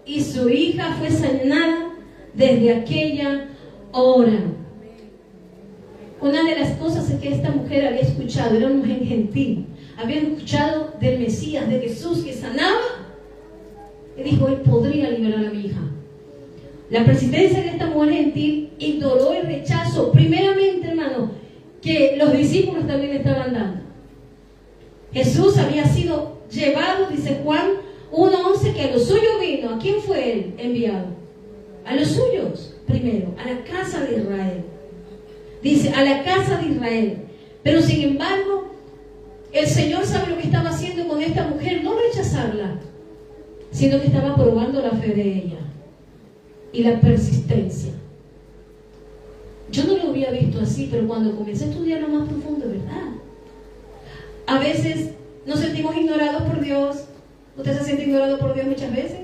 Y su hija fue sanada desde aquella hora. Una de las cosas es que esta mujer había escuchado, era una mujer gentil, había escuchado del Mesías, de Jesús que sanaba, y dijo, él podría liberar a mi hija. La persistencia de esta mujer gentil ignoró el rechazo, primeramente, hermano, que los discípulos también le estaban dando. Jesús había sido llevado, dice Juan 1:11, que a los suyos vino. ¿A quién fue él enviado? A los suyos, primero, a la casa de Israel. Dice, a la casa de Israel. Pero sin embargo, el Señor sabe lo que estaba haciendo con esta mujer, no rechazarla, sino que estaba probando la fe de ella y la persistencia. Yo no lo había visto así, pero cuando comencé a estudiarlo más profundo, ¿verdad? A veces nos sentimos ignorados por Dios. ¿Usted se siente ignorado por Dios muchas veces?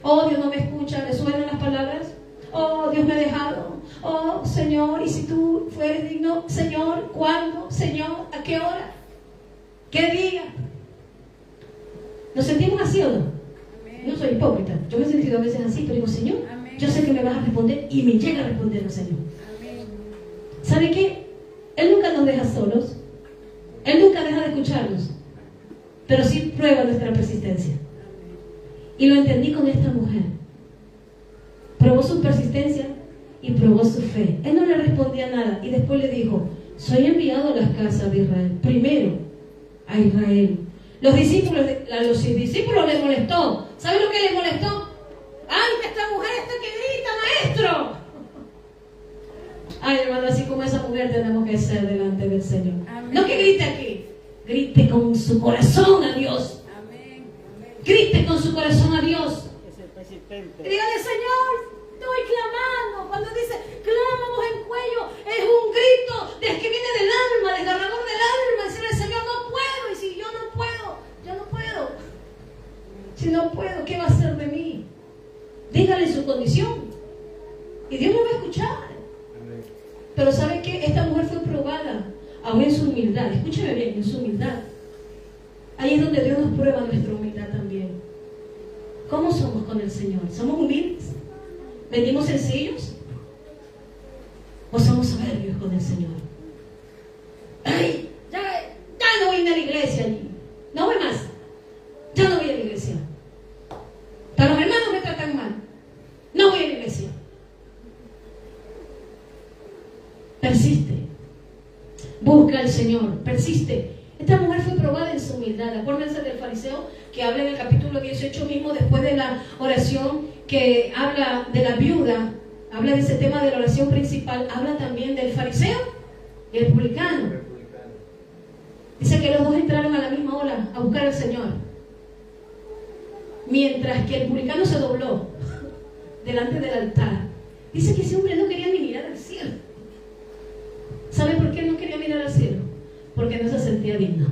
Oh, Dios no me escucha, ¿le suenan las palabras? Oh, Dios me ha dejado. Oh, Señor, y si tú fueres digno, Señor, ¿cuándo? Señor, ¿a qué hora? ¿Qué día? ¿Nos sentimos así o no? Amén. No soy hipócrita. Yo me he sentido a veces así, pero digo, Señor, amén, yo sé que me vas a responder, y me llega a responder el Señor. ¿Sabe qué? Él nunca nos deja solos, Él nunca deja de escucharnos, pero sí prueba nuestra persistencia. Y lo entendí con esta mujer. Probó su persistencia y probó su fe. Él no le respondía nada y después le dijo: soy enviado a las casas de Israel, primero a Israel. A los discípulos les molestó. ¿Saben lo que les molestó? ¡Ay, esta mujer está que grita, maestro! Ay, hermano, así como esa mujer tenemos que ser delante del Señor. Amén. No que grite aquí, grite con su corazón a Dios. Amén. Grite con su corazón a Dios. Y dígale: Señor, estoy clamando. Cuando dice clama voz en cuello, es un grito del que viene del alma, desgarrador del alma. Decirle: Señor, no puedo. Y si yo no puedo. Si no puedo, ¿qué va a hacer de mí? Dígale su condición y Dios lo va a escuchar. Pero ¿sabe qué? Esta mujer fue probada aún en su humildad. Escúcheme bien, en su humildad. Ahí es donde Dios nos prueba nuestra humildad también. ¿Cómo somos con el Señor? ¿Somos humildes? ¿Venimos sencillos? ¿O somos soberbios con el Señor? ¡Ay! Ya no voy a la iglesia allí. No voy más. Ya no voy a la iglesia. Pero los hermanos me tratan mal. No voy a la iglesia. Persiste. Busca al Señor. Persiste. Esta mujer fue probada en su humildad. Acuérdense del fariseo que habla en el capítulo 18 mismo, después de la oración que habla de la viuda, habla de ese tema de la oración principal, habla también del fariseo y el publicano. Dice que los dos entraron a la misma hora a buscar al Señor. Mientras que el publicano se dobló delante del altar. Dice que ese hombre no quería ni mirar al cielo. ¿Sabe por qué no quería mirar al cielo? Porque no se sentía digno.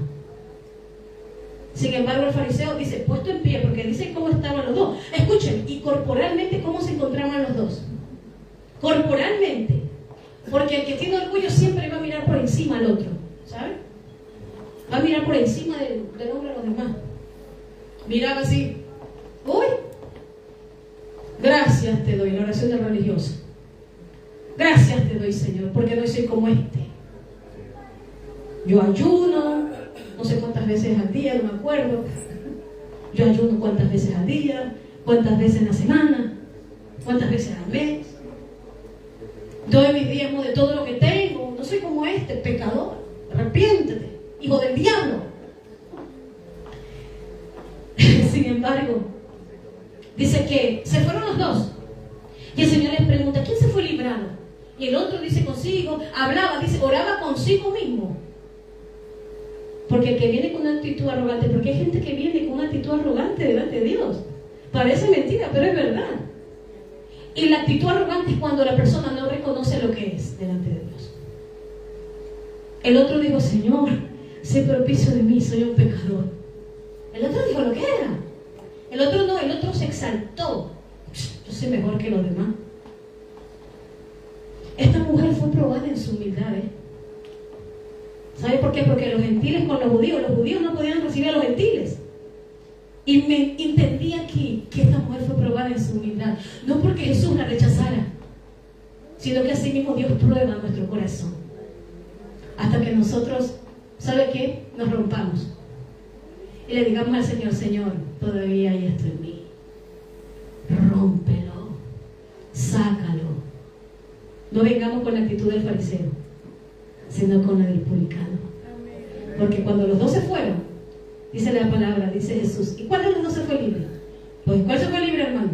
Sin embargo, el fariseo dice, puesto en pie, porque dice cómo estaban los dos. Escuchen, y corporalmente, ¿cómo se encontraban los dos? Corporalmente. Porque el que tiene orgullo siempre va a mirar por encima al otro. ¿Sabe? Va a mirar por encima del hombre a los demás. Miraba así. Uy, gracias te doy, la oración del religioso. Gracias te doy, Señor, porque no soy como este. Yo ayuno, no sé cuántas veces al día, no me acuerdo. Yo ayuno cuántas veces al día, cuántas veces en la semana, cuántas veces al mes. Doy mis diezmos de todo lo que tengo. No soy como este, pecador. Arrepiéntete, hijo del diablo. Sin embargo, dice que se fueron los dos. Y el Señor les pregunta, ¿quién se fue librado? Y el otro dice consigo, hablaba, dice, oraba consigo mismo. Porque el que viene con una actitud arrogante, porque hay gente que viene con una actitud arrogante delante de Dios. Parece mentira, pero es verdad. Y la actitud arrogante es cuando la persona no reconoce lo que es delante de Dios. El otro dijo, Señor, sé propicio de mí, soy un pecador. El otro dijo lo que era. El otro no, el otro se exaltó. Yo soy mejor que los demás. Esta mujer fue probada en su humildad, ¿Sabe por qué? Porque los gentiles con los judíos no podían recibir a los gentiles. Y me entendí aquí que esta mujer fue probada en su humildad. No porque Jesús la rechazara, sino que así mismo Dios prueba nuestro corazón. Hasta que nosotros, ¿sabe qué? Nos rompamos. Y le digamos al Señor, Señor, todavía hay esto en mí. Rómpelo. Sácalo. No vengamos con la actitud del fariseo, sino con la del publicano. Porque cuando los dos se fueron, dice la palabra, dice Jesús, ¿y cuál de los dos se fue libre? Pues ¿cuál se fue libre, hermano?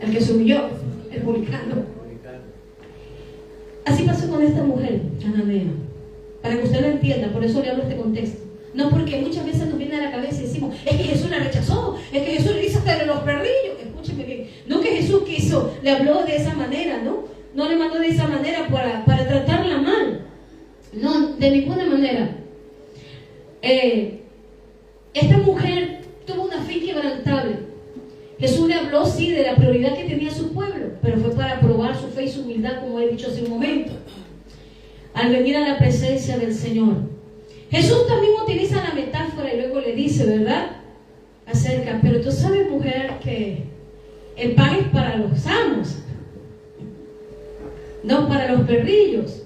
El que se humilló, el publicano. Así pasó con esta mujer, Cananea. Para que usted lo entienda, por eso le hablo este contexto. No porque muchas veces nos viene a la cabeza y decimos, es que Jesús la rechazó, es que Jesús le hizo hasta de los perrillos. Escúcheme bien, no que Jesús quiso, le habló de esa manera, ¿no? No le mandó de esa manera para tratarla mal. No, de ninguna manera. Esta mujer tuvo una fe inquebrantable. Jesús le habló, sí, de la prioridad que tenía su pueblo, pero fue para probar su fe y su humildad, como he dicho hace un momento. Al venir a la presencia del Señor, Jesús también utiliza la metáfora y luego le dice, ¿verdad? Acerca, pero tú sabes, mujer, que El pan es para los amos, no para los perrillos.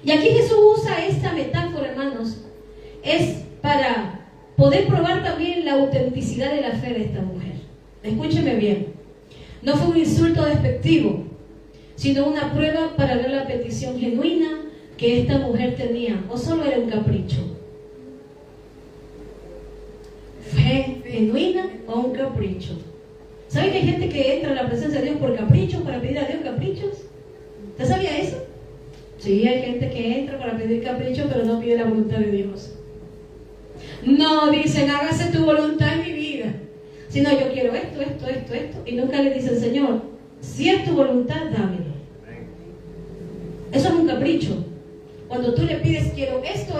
Y aquí Jesús usa esta metáfora, hermanos, es para poder probar también la autenticidad de la fe de esta mujer. Escúcheme bien, no fue un insulto despectivo, sino una prueba para ver la petición genuina que esta mujer tenía, o solo era un capricho. Fe genuina o un capricho. ¿Saben que hay gente que entra a la presencia de Dios por caprichos, para pedir a Dios caprichos? ¿Usted sabía eso? Sí, hay gente que entra para pedir caprichos, pero no pide la voluntad de Dios. No dicen, hágase tu voluntad en mi vida, sino yo quiero esto, y nunca le dicen, Señor, si es tu voluntad, dámelo. Eso es un capricho. Cuando tú le pides, quiero esto,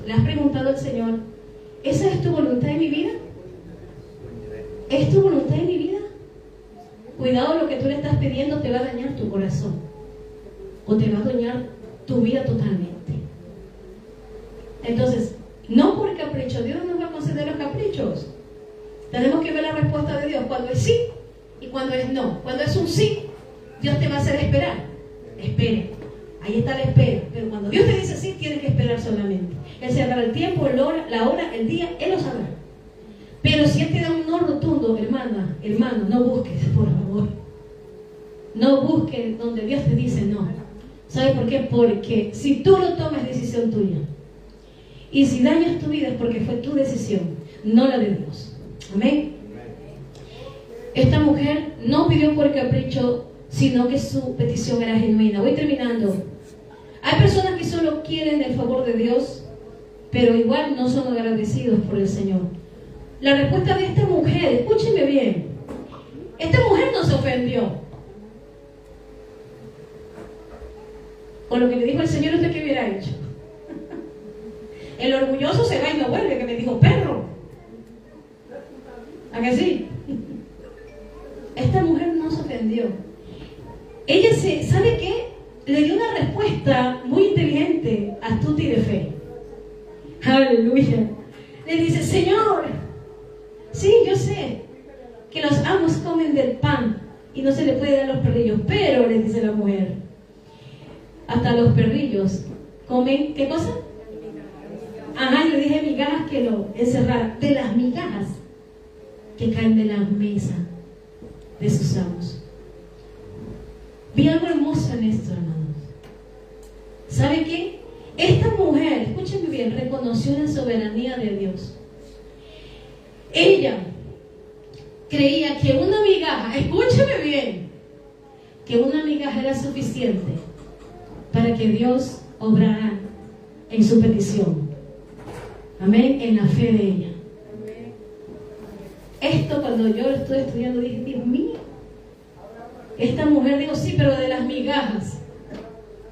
le has preguntado al Señor, ¿esa es tu voluntad en mi vida? ¿Es tu voluntad en mi vida? Cuidado, lo que tú le estás pidiendo te va a dañar tu corazón, o te va a dañar tu vida totalmente. Entonces, no por capricho, Dios no nos va a conceder los caprichos. Tenemos que ver la respuesta de Dios cuando es sí y cuando es no. Cuando es un sí, Dios te va a hacer esperar. Espere, ahí está la espera. Pero cuando Dios te dice sí, tienes que esperar solamente. Él se dará el tiempo, la hora, el día, Él lo sabrá. Pero si Él te da un no rotundo, hermano, no busques, por favor. No busques donde Dios te dice no. ¿Sabe por qué? Porque si tú lo tomas, es decisión tuya. Y si dañas tu vida es porque fue tu decisión, no la de Dios. Amén. Esta mujer no pidió por capricho, sino que su petición era genuina. Voy terminando. Hay personas que solo quieren el favor de Dios, pero igual no son agradecidos por el Señor. La respuesta de esta mujer, escúcheme bien, esta mujer no se ofendió con lo que le dijo el Señor. ¿Usted qué hubiera hecho? El orgulloso se va y no vuelve, que me dijo perro. ¿A que sí? Esta mujer no se ofendió. Ella ¿sabe qué? Le dio una respuesta muy inteligente, astuta y de fe. Aleluya. Le dice, Señor, sí, yo sé que los amos comen del pan y no se le puede dar a los perrillos, pero, le dice la mujer, hasta los perrillos comen, ¿qué cosa? Ajá, yo dije migajas que lo encerrara, de las migajas que caen de la mesa de sus amos. Vi algo hermoso en esto, hermanos. ¿Sabe qué? Esta mujer, escúchenme bien, reconoció la soberanía de Dios. Ella creía que una migaja, escúcheme bien, que una migaja era suficiente para que Dios obrara en su petición. Amén, en la fe de ella. Esto cuando yo lo estuve estudiando dije, Dios mío, esta mujer dijo, sí, pero de las migajas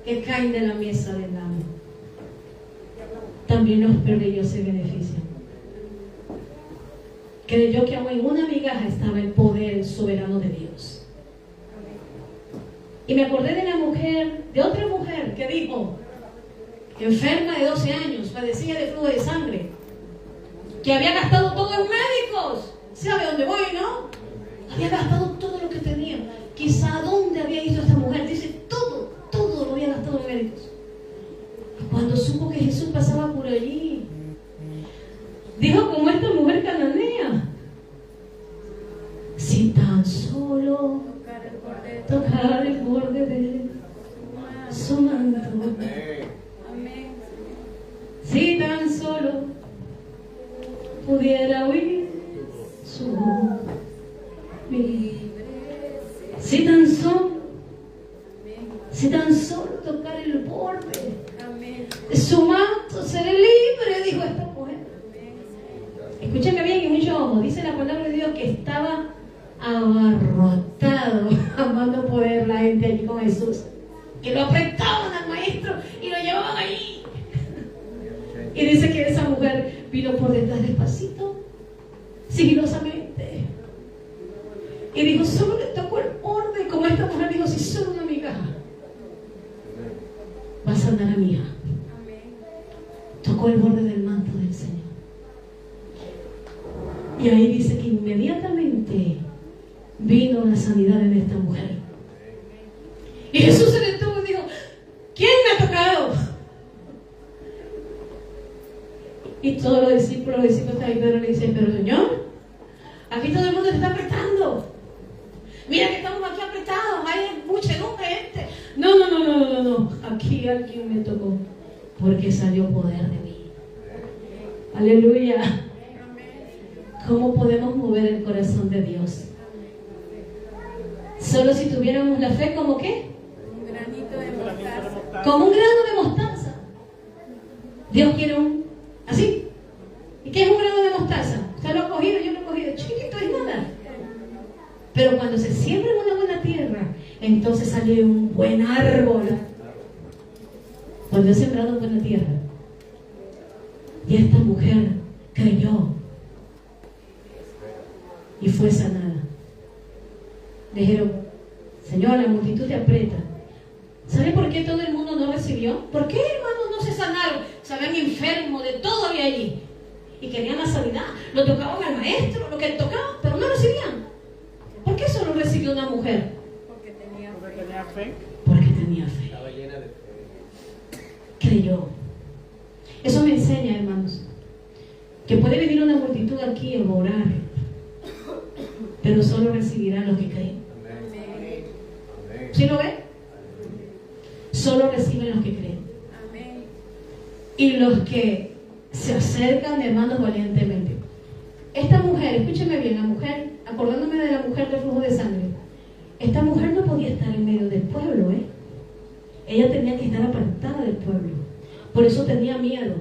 que caen de la mesa del amo, también los perrillos se benefician. Creyó que aún en una migaja estaba el poder soberano de Dios. Y me acordé de la mujer, de otra mujer que dijo, enferma de 12 años, padecía de flujo de sangre, que había gastado todo en médicos. ¿Sabe dónde voy, no? Había gastado todo lo que tenía. Quizá dónde había ido esta mujer. Dice, todo lo había gastado en médicos. Y cuando supo que Jesús pasaba por allí, dijo como esta mujer cananea, si tan solo tocar el borde de su manto, si tan solo pudiera oír su voz, si tan solo tocar el borde de su manto, seré libre, dijo esta mujer. Escúchame bien y mucho ojo, dice la palabra de Dios que estaba abarrotado, amando poder la gente allí con Jesús, que lo apretaban al maestro y lo llevaban allí. Y dice que esa mujer vino por detrás despacito, sigilosamente, y dijo, solo le tocó el borde, como esta mujer dijo, si solo una migaja va a sanar a mi hija. Tocó el borde del manto del Señor. Y ahí dice que inmediatamente vino la sanidad en esta mujer. Y Jesús se detuvo y dijo, ¿quién me ha tocado? Y todos los discípulos están ahí, Pedro le dice, pero Señor, aquí todo el mundo se está apretando. Mira que estamos aquí apretados, hay muchedumbre, gente. No. Aquí alguien me tocó, porque salió poder de mí. Aleluya. ¿Cómo podemos mover el corazón de Dios? Solo si tuviéramos la fe, ¿como qué? Un granito de mostaza. Como un grano de mostaza. Dios quiere así. ¿Y qué es un grano de mostaza? Usted lo ha cogido, yo lo he cogido. Chiquito, es nada. Pero cuando se siembra en una buena tierra, entonces sale un buen árbol. Cuando he sembrado en buena tierra. Y esta mujer creyó y fue sanada. Le dijeron, Señor, la multitud te aprieta. ¿Sabe por qué todo el mundo no recibió? ¿Por qué, hermanos, no se sanaron? Se habían enfermo, de todo había allí. Y querían la sanidad. Lo tocaban al maestro, lo que tocaban, pero no recibían. ¿Por qué solo recibió una mujer? Porque tenía fe. Porque tenía fe. Estaba llena de fe. Creyó. Eso me enseña, hermanos, que puede venir una multitud aquí a orar, pero solo recibirán los que creen. Amén. ¿Sí lo ve? Solo reciben los que creen. Amén. Y los que se acercan, hermanos, valientemente. Esta mujer, escúcheme bien, la mujer, acordándome de la mujer del flujo de sangre, esta mujer no podía estar en medio del pueblo, ¿eh? Ella tenía que estar apartada del pueblo. Por eso tenía miedo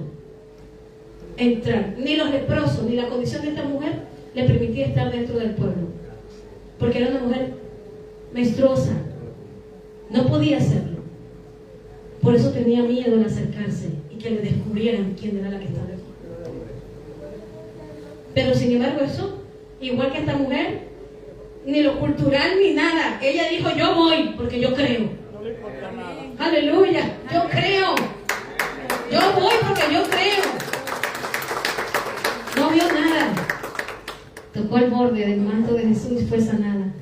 entrar. Ni los leprosos, ni la condición de esta mujer le permitía estar dentro del pueblo. Porque era una mujer menstruosa. No podía hacerlo. Por eso tenía miedo en acercarse y que le descubrieran quién era la que estaba. Pero sin embargo eso, igual que esta mujer, ni lo cultural ni nada. Ella dijo, yo voy porque yo creo. No le importa nada. Aleluya, yo creo. Yo voy porque yo creo. No vio nada. Tocó el borde del manto de Jesús y fue sanada.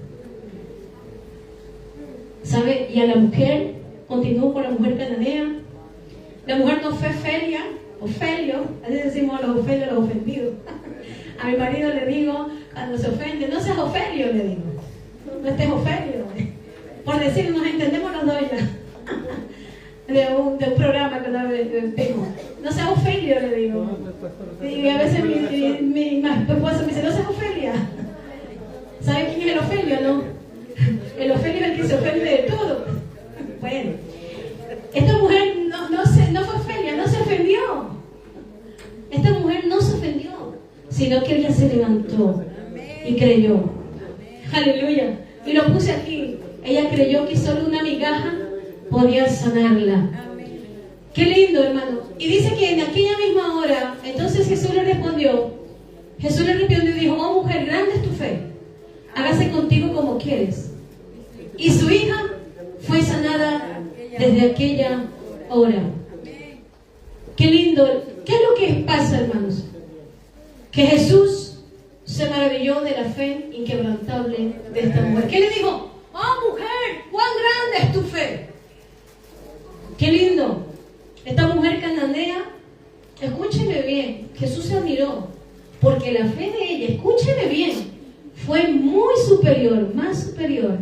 ¿Sabe? Y a la mujer, continuó con la mujer cananea. La mujer no fue Ofelio, así decimos a los Ofelios, a los ofendidos. A mi marido le digo, cuando se ofende, no seas Ofelio, le digo. No estés Ofelio. Por decir, nos entendemos los dos ya. De un programa que vemos. No seas Ofelio, le digo. Y a veces mi esposo me dice, no seas Ofelia. ¿Sabe quién es el Ofelio, no? El Ofelio es el que se ofende de todo. Bueno, esta mujer no fue Ofelia, no se ofendió. Esta mujer no se ofendió, sino que ella se levantó y creyó. Aleluya. Y lo puse aquí. Ella creyó que solo una migaja podía sanarla. Qué lindo, hermano. Y dice que en aquella misma hora, entonces Jesús le respondió y dijo, oh mujer, grande es tu fe, hágase contigo como quieres. Y su hija fue sanada desde aquella hora. Qué lindo. ¿Qué es lo que pasa, hermanos? Que Jesús se maravilló de la fe inquebrantable de esta mujer. ¿Qué le dijo? Oh mujer, cuán grande es tu fe. Qué lindo. Esta mujer cananea, escúcheme bien, Jesús se admiró, porque la fe de ella, escúcheme bien, fue muy superior, más superior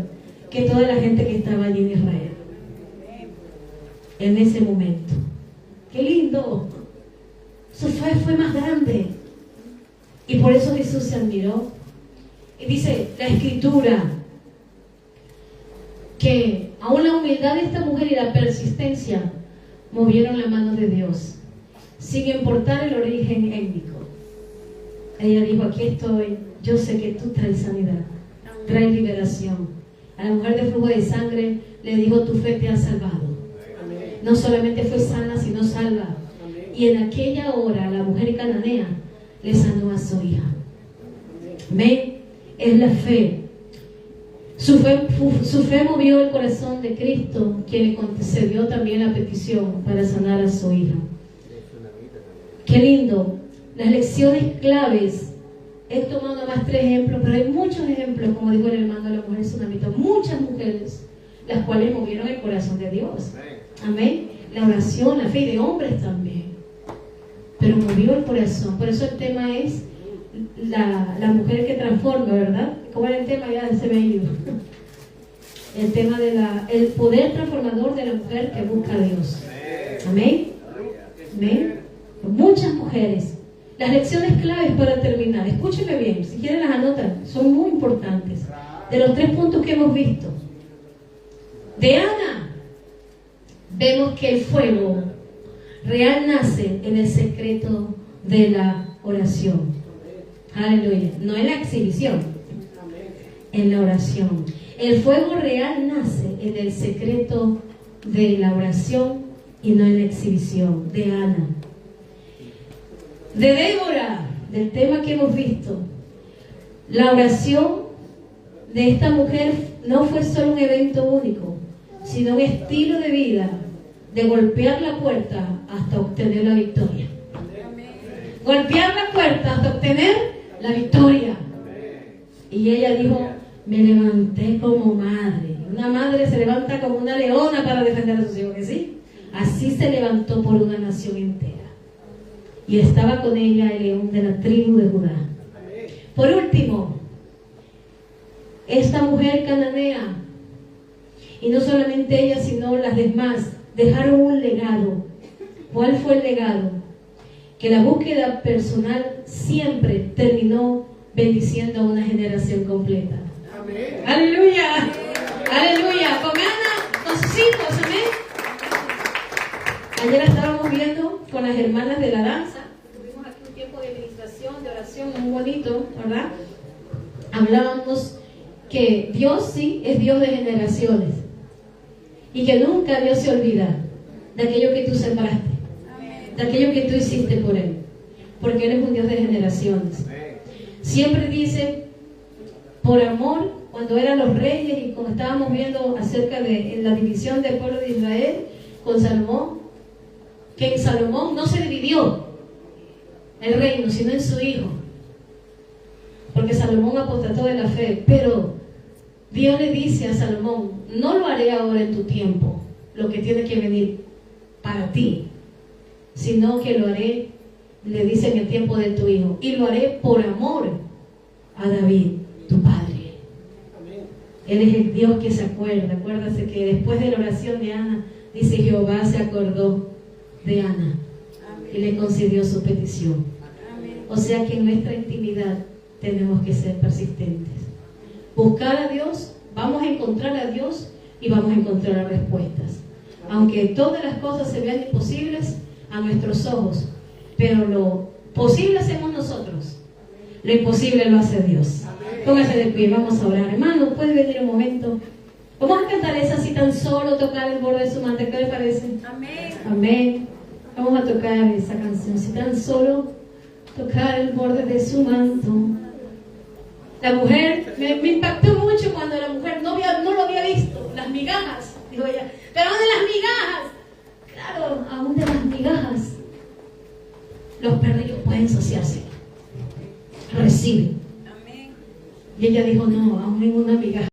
que toda la gente que estaba allí en Israel. En ese momento. Qué lindo. Su fe fue más grande. Y por eso Jesús se admiró. Y dice la Escritura que aún la humildad de esta mujer y la persistencia movieron la mano de Dios, sin importar el origen étnico. Ella dijo, aquí estoy, yo sé que tú traes sanidad, traes liberación. A la mujer de flujo de sangre le dijo, tu fe te ha salvado. No solamente fue sana, sino salva. Y en aquella hora la mujer cananea le sanó a su hija. Amén. Es la fe. Su fe movió el corazón de Cristo, quien le concedió también la petición para sanar a su hija. Qué lindo. Las lecciones claves he tomado nomás 3 ejemplos, pero hay muchos ejemplos, como dijo el hermano de la mujer tsunamita, muchas mujeres, las cuales movieron el corazón de Dios. Amén. La oración, la fe de hombres también. Pero movió el corazón. Por eso el tema es la mujer que transforma, ¿verdad? ¿Cómo era el tema? Ya se me ha ido. El tema de el poder transformador de la mujer que busca a Dios. Amén. Amén. Muchas mujeres. Las lecciones claves para terminar. Escúchenme bien, si quieren las anotan, son muy importantes. De los 3 puntos que hemos visto. De Ana, vemos que el fuego real nace en el secreto de la oración. Aleluya. No en la exhibición, en la oración. El fuego real nace en el secreto de la oración y no en la exhibición. De Ana. De Débora, del tema que hemos visto. La oración de esta mujer no fue solo un evento único, sino un estilo de vida, de golpear la puerta hasta obtener la victoria. Golpear la puerta hasta obtener la victoria. Y ella dijo, me levanté como madre. Una madre se levanta como una leona para defender a sus hijos, ¿que sí? Así se levantó por una nación entera. Y estaba con ella el león de la tribu de Judá. Por último, esta mujer cananea, y no solamente ella, sino las demás, dejaron un legado. ¿Cuál fue el legado? Que la búsqueda personal siempre terminó bendiciendo a una generación completa. Amén. ¡Aleluya! ¡Aleluya! Con Ana, con sus hijos, amén. Ayer estábamos viendo con las hermanas de la danza, tuvimos aquí un tiempo de administración, de oración muy bonito, ¿verdad? Hablábamos que Dios sí es Dios de generaciones y que nunca Dios se olvida de aquello que tú sembraste, de aquello que tú hiciste por Él, porque Él es un Dios de generaciones. Siempre dice, por amor, cuando eran los reyes y cuando estábamos viendo acerca de la división del pueblo de Israel con Salomón, que en Salomón no se dividió el reino, sino en su hijo, porque Salomón apostató de la fe. Pero Dios le dice a Salomón, no lo haré ahora en tu tiempo, lo que tiene que venir para ti, sino que lo haré, le dice, en el tiempo de tu hijo, y lo haré por amor a David, tu padre. Él es el Dios que se acuerda. Acuérdase que después de la oración de Ana, dice, Jehová se acordó de Ana y le concedió su petición. O sea que en nuestra intimidad tenemos que ser persistentes. Buscar a Dios, vamos a encontrar a Dios y vamos a encontrar las respuestas. Aunque todas las cosas se vean imposibles a nuestros ojos, pero lo posible hacemos nosotros, lo imposible lo hace Dios. Póngase de pie, vamos a orar. Hermano, puede venir un momento. Vamos a cantar esa, si tan solo tocar el borde de su manto. ¿Qué le parece? Amén. Amén. Vamos a tocar esa canción, si tan solo tocar el borde de su manto. La mujer, me impactó mucho cuando la mujer no lo había visto, las migajas, dijo ella. Pero aún de las migajas, claro, aún de las migajas, los perrillos pueden saciarse. Reciben. Amén. Y ella dijo, no, aún en una migaja.